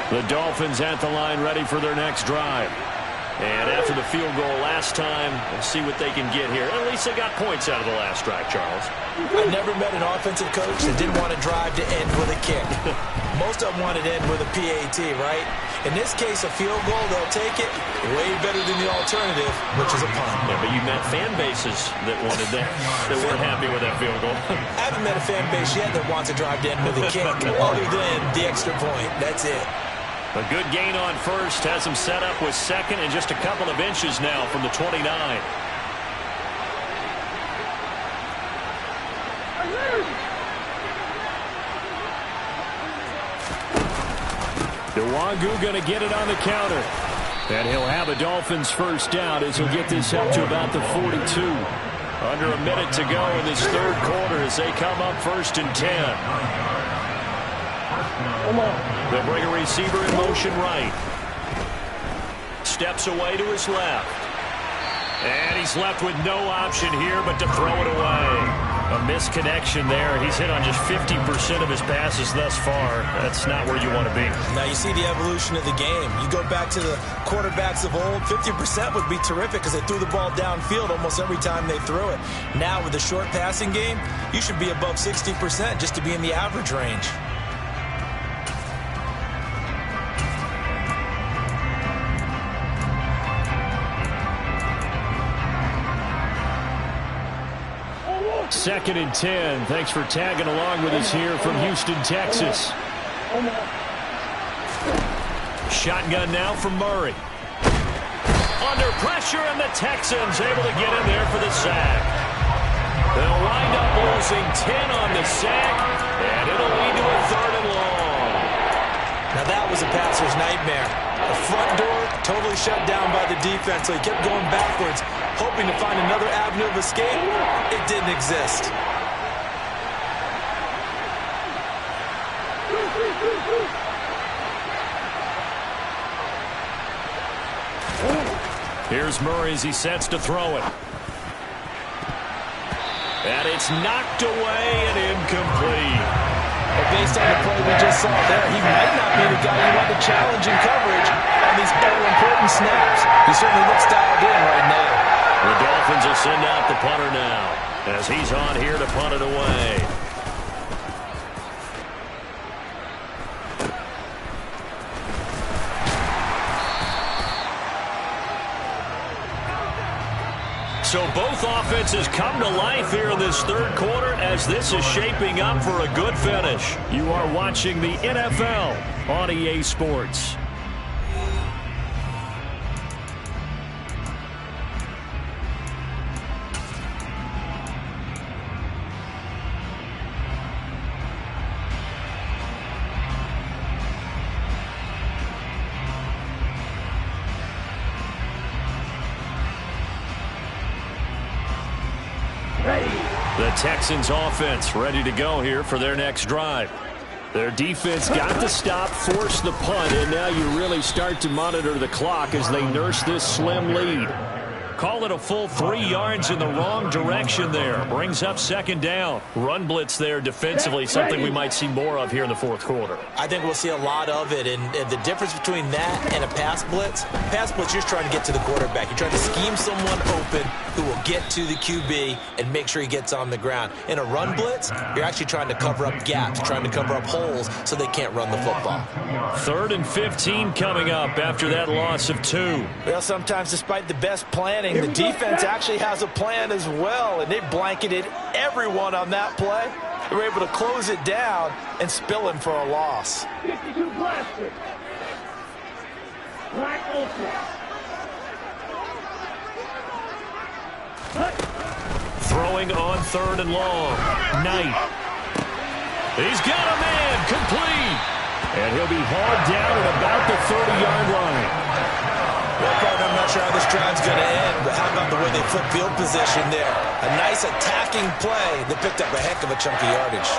S2: The Dolphins at the line, ready for their next drive. And after the field goal last time, we'll see what they can get here. At least they got points out of the last drive, Charles.
S4: I never met an offensive coach that didn't want to drive to end with a kick. Most of them wanted to end with a PAT, right? In this case, a field goal, they'll take it way better than the alternative, which is a punt.
S2: Yeah, but you met fan bases that wanted that, that weren't happy with that field goal.
S4: I haven't met a fan base yet that wants to drive to end with a kick other than the extra point. That's it.
S2: A good gain on first has him set up with 2nd and just a couple of inches now from the 29.
S6: Nwangu going to get it on the counter. And he'll have a Dolphins first down as he'll get this up to about the 42.
S2: Under a minute to go in this 3rd quarter as they come up 1st and 10. They'll bring a receiver in motion right. Steps away to his left. And he's left with no option here but to throw it away. A misconnection there. He's hit on just 50% of his passes thus far. That's not where you want to be.
S4: Now you see the evolution of the game. You go back to the quarterbacks of old, 50% would be terrific because they threw the ball downfield almost every time they threw it. Now with the short passing game, you should be above 60% just to be in the average range.
S6: Second and 10. Thanks for tagging along with us here from Houston, Texas.
S2: Shotgun now from Murray. Under pressure, and the Texans able to get in there for the sack. They'll wind up losing 10 on the sack, and it'll lead to a 3rd and long.
S4: Now that was a passer's nightmare. The front door totally shut down by the defense, so he kept going backwards, hoping to find another avenue of escape. It didn't exist.
S2: Here's Murray as he sets to throw it. And it's knocked away and incomplete.
S5: Well, based on the play we just saw there, he might not be the guy you want to challenge in coverage on these other important snaps. He certainly looks dialed in right now.
S2: The Dolphins will send out the punter now as he's on here to punt it away. So both offenses come to life here in this third quarter as this is shaping up for a good finish.
S6: You are watching the NFL on EA Sports.
S2: The Texans offense ready to go here for their next drive.
S6: Their defense got to stop, force the punt, and now you really start to monitor the clock as they nurse this slim lead.
S2: Call it a full 3 yards in the wrong direction there. Brings up second down. Run blitz there defensively, something we might see more of here in the fourth quarter.
S5: I think we'll see a lot of it, and the difference between that and a pass blitz, you're trying to get to the quarterback. You're trying to scheme someone open who will get to the QB and make sure he gets on the ground. In a run blitz, you're actually trying to cover up gaps, trying to cover up holes so they can't run the football.
S2: 3rd and 15 coming up after that loss of 2.
S5: Well, sometimes despite the best planning, the defense actually has a plan as well, and they blanketed everyone on that play. They were able to close it down and spill him for a loss.
S3: 52 blaster. Black Ultra.
S2: Throwing on 3rd and long. Knight. He's got a man complete.
S6: And he'll be hauled down at about the 30-yard line.
S5: Well, partner, I'm not sure how this drive's going to end, but how about the way they flip field position there? A nice attacking play that picked up a heck of a chunk of yardage.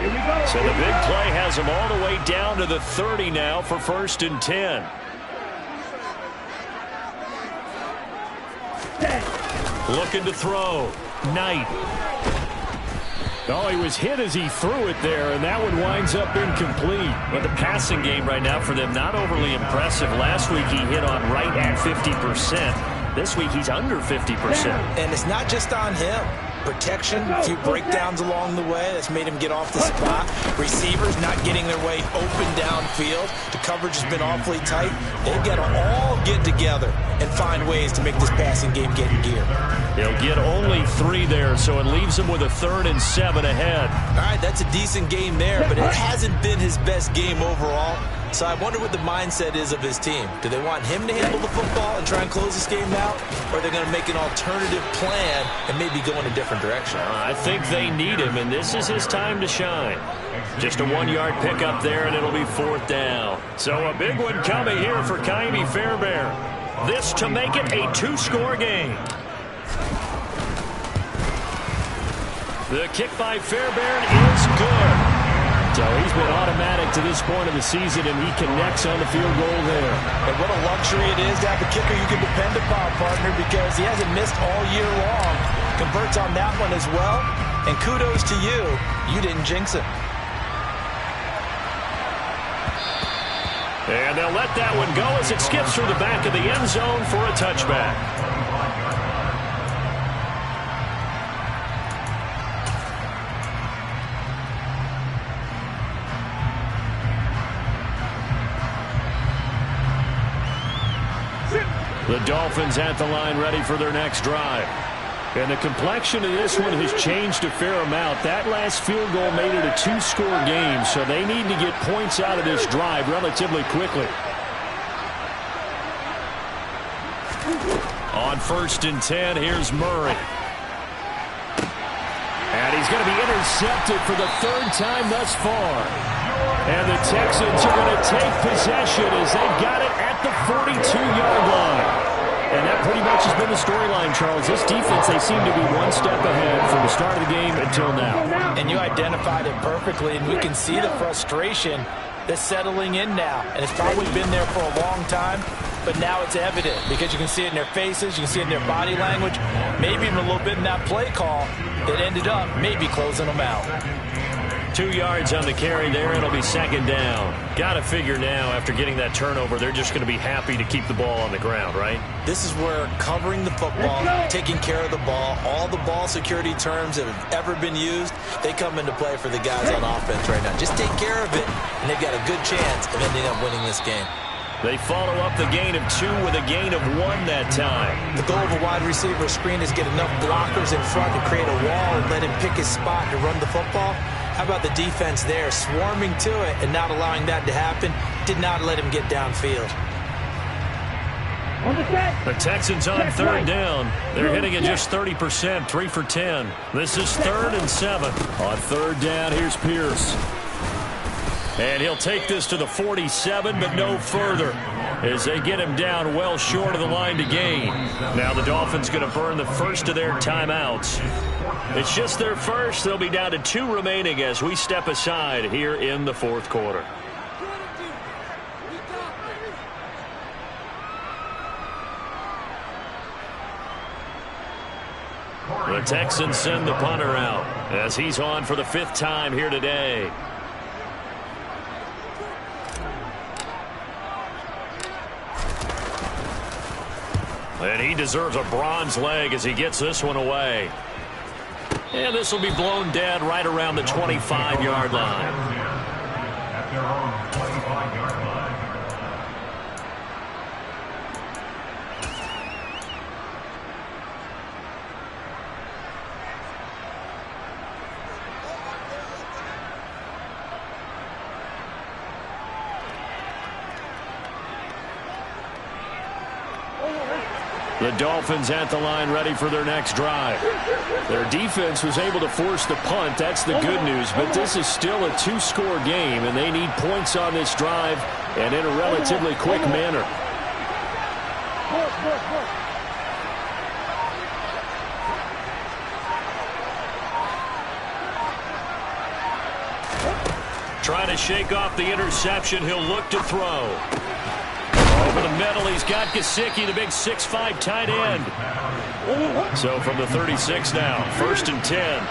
S3: Here we go.
S2: So the big play has him all the way down to the 30 now for 1st and 10. Looking to throw. Knight.
S6: Oh, he was hit as he threw it there, and that one winds up incomplete.
S2: But the passing game right now for them, not overly impressive. Last week he hit on right at 50%. This week he's under 50%.
S5: And it's not just on him. Protection, a few breakdowns along the way. That's made him get off the spot. Receivers not getting their way open downfield. The coverage has been awfully tight. They've got to all get together and find ways to make this passing game get in gear.
S2: He'll get only 3 there, so it leaves him with a 3rd and 7 ahead.
S5: All right, that's a decent game there, but it hasn't been his best game overall. So I wonder what the mindset is of his team. Do they want him to handle the football and try and close this game out? Or are they going to make an alternative plan and maybe go in a different direction?
S2: I think they need him, and this is his time to shine. Just a 1-yard pickup there, and it'll be 4th down. So a big one coming here for Kaimi Fairbairn. This to make it a 2-score game. The kick by Fairbairn is good.
S6: So he's been automatic to this point of the season, and he connects on the field goal there.
S5: And what a luxury it is to have a kicker you can depend upon, partner, because he hasn't missed all year long. Converts on that one as well. And kudos to you. You didn't jinx it.
S2: And they'll let that one go as it skips through the back of the end zone for a touchback. The Dolphins at the line ready for their next drive.
S6: And the complexion of this one has changed a fair amount. That last field goal made it a 2-score game, so they need to get points out of this drive relatively quickly.
S2: On 1st and 10, here's Murray.
S6: And he's going to be intercepted for the 3rd time thus far. And the Texans are going to take possession as they've got it at the 42-yard line. And that pretty much has been the storyline, Charles. This defense, they seem to be one step ahead from the start of the game until now.
S5: And you identified it perfectly, and we can see the frustration that's settling in now. And it's probably been there for a long time, but now it's evident because you can see it in their faces, you can see it in their body language, maybe even a little bit in that play call that ended up maybe closing them out.
S2: 2 yards on the carry there. It'll be 2nd down. Got to figure now, after getting that turnover, they're just going to be happy to keep the ball on the ground, right?
S5: This is where covering the football, taking care of the ball, all the ball security terms that have ever been used, they come into play for the guys on offense right now. Just take care of it, and they've got a good chance of ending up winning this game.
S2: They follow up the gain of 2 with a gain of 1 that time.
S4: The goal of a wide receiver screen is get enough blockers in front to create a wall and let him pick his spot to run the football. How about the defense there, swarming to it and not allowing that to happen? Did not let him get downfield.
S2: The Texans on third down. They're hitting at just 30%, 3 for 10. This is 3rd and 7.
S6: On third down, here's Pierce.
S2: And he'll take this to the 47, but no further, as they get him down well short of the line to gain. Now the Dolphins going to burn the first of their timeouts. It's just their first. They'll be down to 2 remaining as we step aside here in the fourth quarter. The Texans send the punter out as he's on for the 5th time here today. And he deserves a bronze leg as he gets this one away. And this will be blown dead right around the 25-yard line.
S3: At their own 25-yard line.
S2: The Dolphins at the line ready for their next drive.
S6: Their defense was able to force the punt. That's the good news. But this is still a 2-score game, and they need points on this drive and in a relatively quick manner.
S2: Trying to shake off the interception. He'll look to throw. Over the middle, he's got Gesicki, the big 6'5" tight end. So from the 36 now, 1st and 10.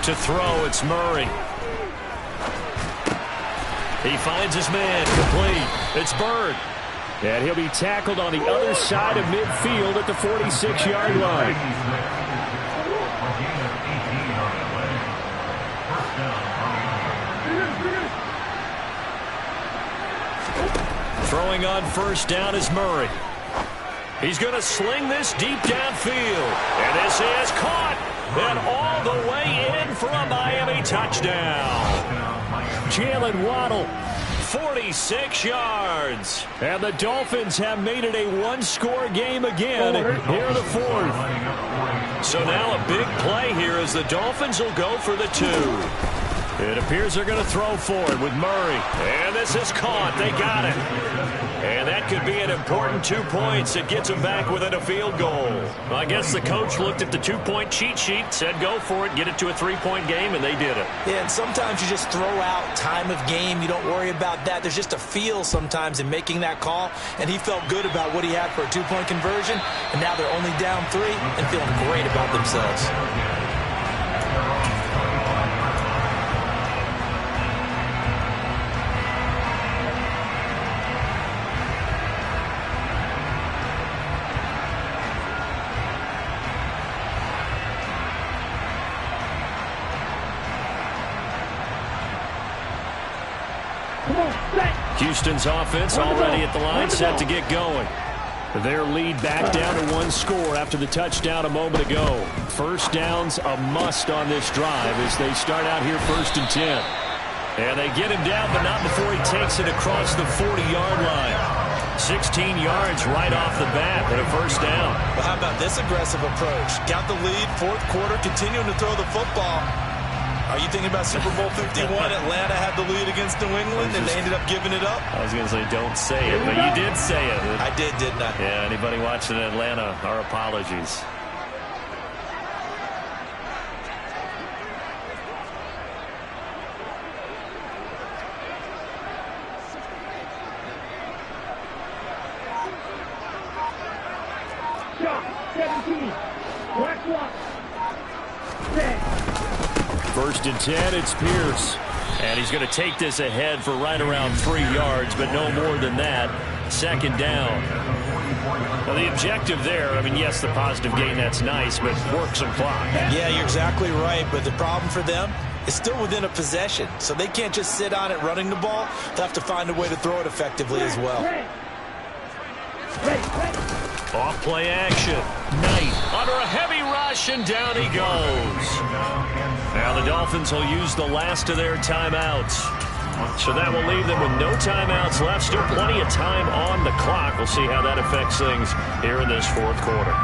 S2: To throw, it's Murray. He finds his man, complete. It's Bird.
S6: And he'll be tackled on the other side of midfield at the 46-yard line.
S2: Throwing on 1st down is Murray. He's going to sling this deep downfield. And this is caught. And all the way in for a Miami touchdown.
S6: Jalen Waddle.
S2: 46 yards.
S6: And the Dolphins have made it a 1-score game again here in the 4th.
S2: So now a big play here as the Dolphins will go for the 2. It appears they're going to throw for it with Murray. And this is caught. They got it. And that could be an important 2 points. It gets them back within a field goal. Well, I guess the coach looked at the 2-point cheat sheet, said go for it, get it to a 3-point game, and they did it.
S4: Yeah, and sometimes you just throw out time of game. You don't worry about that. There's just a feel sometimes in making that call, and he felt good about what he had for a 2-point conversion, and now they're only down 3 and feeling great about themselves.
S2: Houston's offense already at the line, set to get going.
S6: Their lead back down to 1 score after the touchdown a moment ago. 1st down's a must on this drive as they start out here 1st and 10.
S2: And they get him down, but not before he takes it across the 40-yard line. 16 yards right off the bat and a 1st down.
S4: Well, how about this aggressive approach? Got the lead, 4th quarter, continuing to throw the football. Are you thinking about Super Bowl 51? Atlanta had the lead against New England, and they ended up giving it up?
S2: I was going to say don't say it, but you did say it.
S4: I did, didn't I?
S2: Yeah, anybody watching Atlanta, our apologies.
S3: Shot, 17. Black block. 10.
S6: 1st and 10, it's Pierce.
S2: And he's going to take this ahead for right around 3 yards, but no more than that. 2nd down. Well, the objective there, I mean, yes, the positive gain, that's nice, but work some clock.
S5: Yeah, you're exactly right, but the problem for them is still within a possession, so they can't just sit on it running the ball. They'll have to find a way to throw it effectively as well.
S2: Off play action. Knight under a heavy rush, and down he goes. Now the Dolphins will use the last of their timeouts. So that will leave them with no timeouts left. Still plenty of time on the clock. We'll see how that affects things here in this fourth quarter.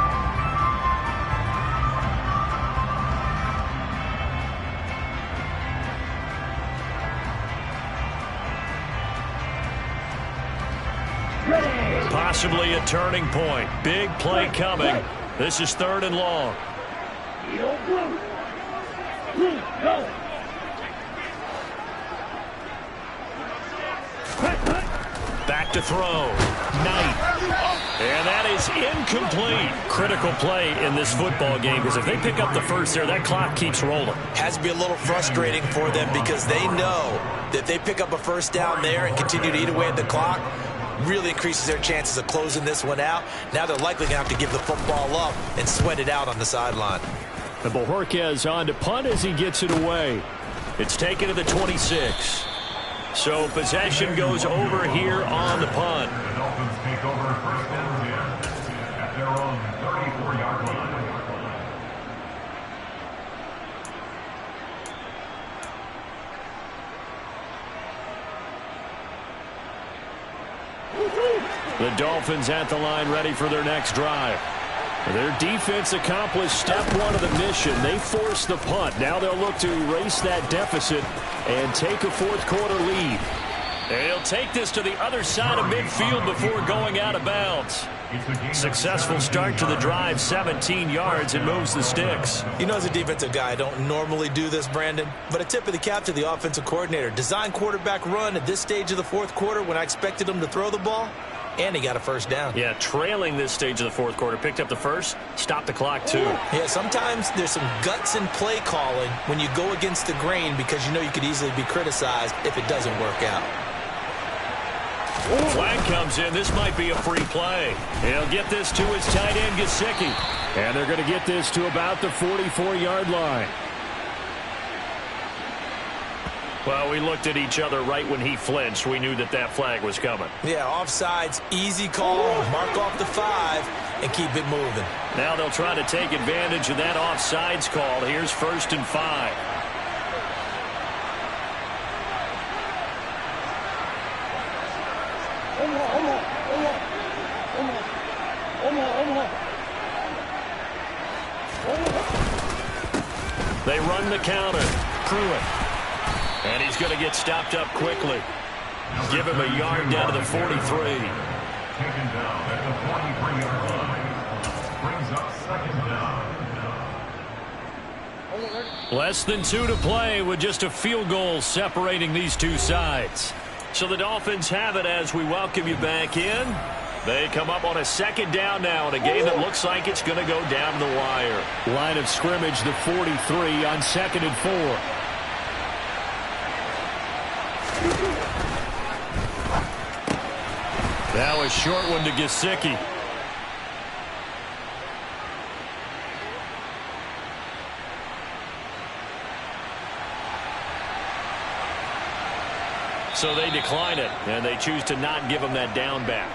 S2: Possibly a turning point. Big play coming. This is 3rd and long. Back to throw. Knight. And that is incomplete. Critical play in this football game, because if they pick up the first there, that clock keeps rolling.
S5: Has to be a little frustrating for them because they know that if they pick up a first down there and continue to eat away at the clock, really increases their chances of closing this one out. Now they're likely going to have to give the football up and sweat it out on the sideline.
S6: And Bojorquez on to punt as he gets it away.
S2: It's taken to the 26. So possession goes over here on the punt.
S3: The Dolphins take over 1st and 10 at their own 34-yard line.
S6: The Dolphins at the line ready for their next drive. Their defense accomplished step 1 of the mission. They forced the punt. Now they'll look to erase that deficit and take a fourth quarter lead.
S2: And he'll take this to the other side of midfield before going out of bounds. Successful start to the drive, 17 yards, and moves the sticks.
S5: You know, as a defensive guy, I don't normally do this, Brandon, but a tip of the cap to the offensive coordinator. Design quarterback run at this stage of the fourth quarter when I expected him to throw the ball, and he got a first down.
S2: Yeah, trailing this stage of the fourth quarter. Picked up the first, stopped the clock too.
S5: Yeah, sometimes there's some guts in play calling when you go against the grain because you know you could easily be criticized if it doesn't work out.
S2: Flag comes in. This might be a free play. He'll get this to his tight end, Gesicki.
S6: And they're going to get this to about the 44-yard line.
S2: Well, we looked at each other right when he flinched. We knew that that flag was coming.
S5: Yeah, offsides, easy call, mark off the 5, and keep it moving.
S2: Now they'll try to take advantage of that offsides call. Here's 1st and 5. They run the counter. Pruitt. And he's going to get stopped up quickly. Give him a yard down to the 43.
S3: Taken down at the 43-yard line. Brings up 2nd down.
S2: Less than 2 to play with just a field goal separating these two sides. So the Dolphins have it as we welcome you back in. They come up on a 2nd down now in a game that looks like it's going to go down the wire.
S6: Line of scrimmage, the 43 on 2nd and 4.
S2: Now a short one to Gesicki. So they decline it, and they choose to not give him that down back.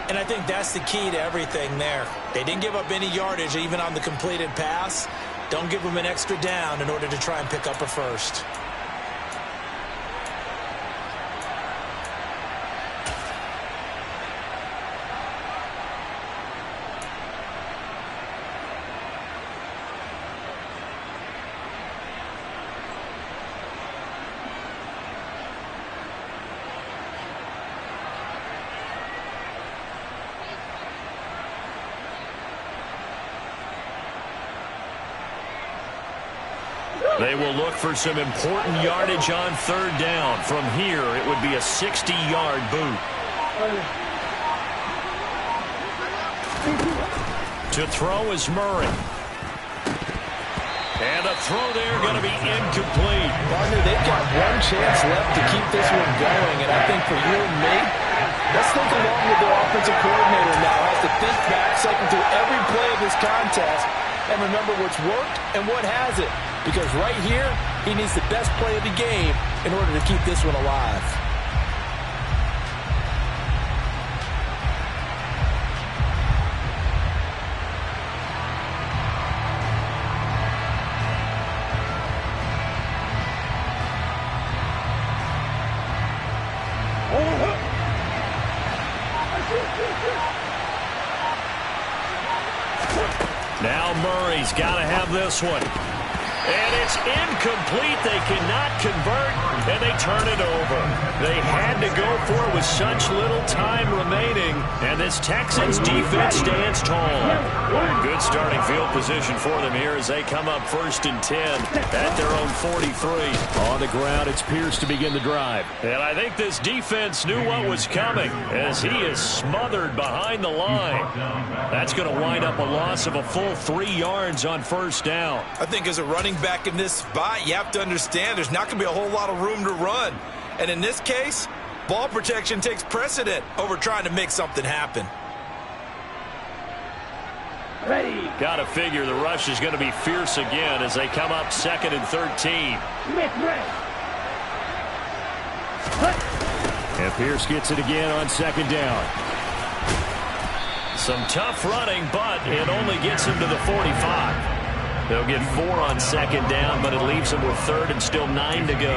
S5: And I think that's the key to everything there. They didn't give up any yardage even on the completed pass. Don't give them an extra down in order to try and pick up a first.
S2: They will look for some important yardage on 3rd down. From here, it would be a 60-yard boot. To throw is Murray. And a throw there going to be incomplete.
S5: Partner, they've got one chance left to keep this one going, and I think for you and me, Let's think along with the offensive coordinator now. Has to think back, cycle through every play of this contest, and remember what's worked and what hasn't. Because right here, he needs the best play of the game in order to keep this one alive.
S2: Now Murray's got to have this one. And it's incomplete. They cannot convert, and they turn it over. They had to go for it with such little time remaining, and this Texans defense stands tall. Good starting field position for them here as they come up 1st and 10 at their own 43.
S6: On the ground, it's Pierce to begin the drive.
S2: And I think this defense knew what was coming as he is smothered behind the line. That's going to wind up a loss of a full 3 yards on 1st down.
S4: I think as a running back in this spot, you have to understand there's not going to be a whole lot of room to run. And in this case, ball protection takes precedent over trying to make something happen.
S7: Ready.
S2: Got to figure the rush is going to be fierce again as they come up 2nd and 13.
S6: And Pierce gets it again on 2nd down.
S2: Some tough running, but it only gets him to the 45. They'll get 4 on 2nd down, but it leaves them with 3rd and still 9 to go.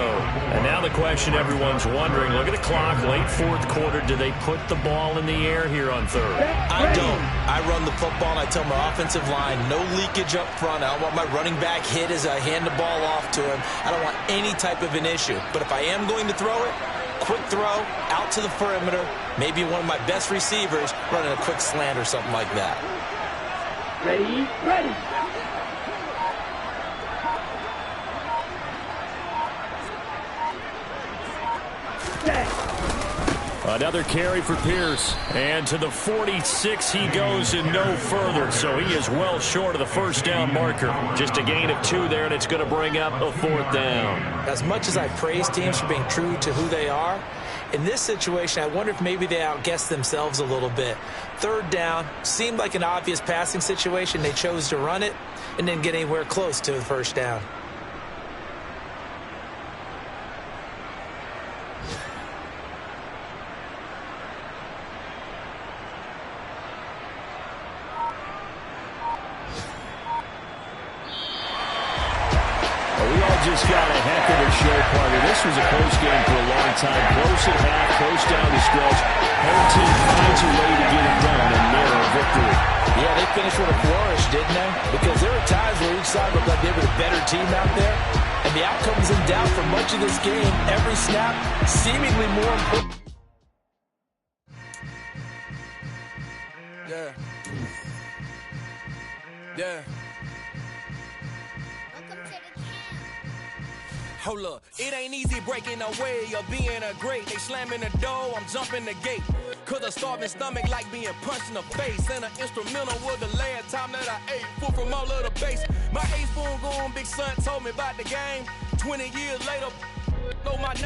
S2: And now the question everyone's wondering, look at the clock, late 4th quarter, do they put the ball in the air here on 3rd?
S4: I don't. I run the football, and I tell my offensive line, no leakage up front. I don't want my running back hit as I hand the ball off to him. I don't want any type of an issue. But if I am going to throw it, quick throw, out to the perimeter, maybe one of my best receivers running a quick slant or something like that.
S7: Ready, ready.
S6: Another carry for Pierce.
S2: And to the 46 he goes and no further. So he is well short of the 1st down marker. Just a gain of 2 there, and it's going to bring up a 4th down.
S4: As much as I praise teams for being true to who they are, in this situation, I wonder if maybe they outguessed themselves a little bit. 3rd down seemed like an obvious passing situation. They chose to run it and didn't get anywhere close to the 1st down.
S6: Just got a heck of a show, partner. This was a close game for a long time. Close at half, close down the stretch. Home team finds a way to get it done and narrow victory.
S5: Yeah, they finished with a flourish, didn't they? Because there were times where each side looked like they were the better team out there. And the outcome was in doubt for much of this game. Every snap seemingly more important.
S8: Yeah. Yeah. Hold up, it ain't easy breaking away or being a great. They slamming the door, I'm jumping the gate. Cause a starving stomach like being punched in the face. And an instrumental was the last time that I ate food from all of the base. My ace spoon going, big son told me about the game. 20 years later, know my name.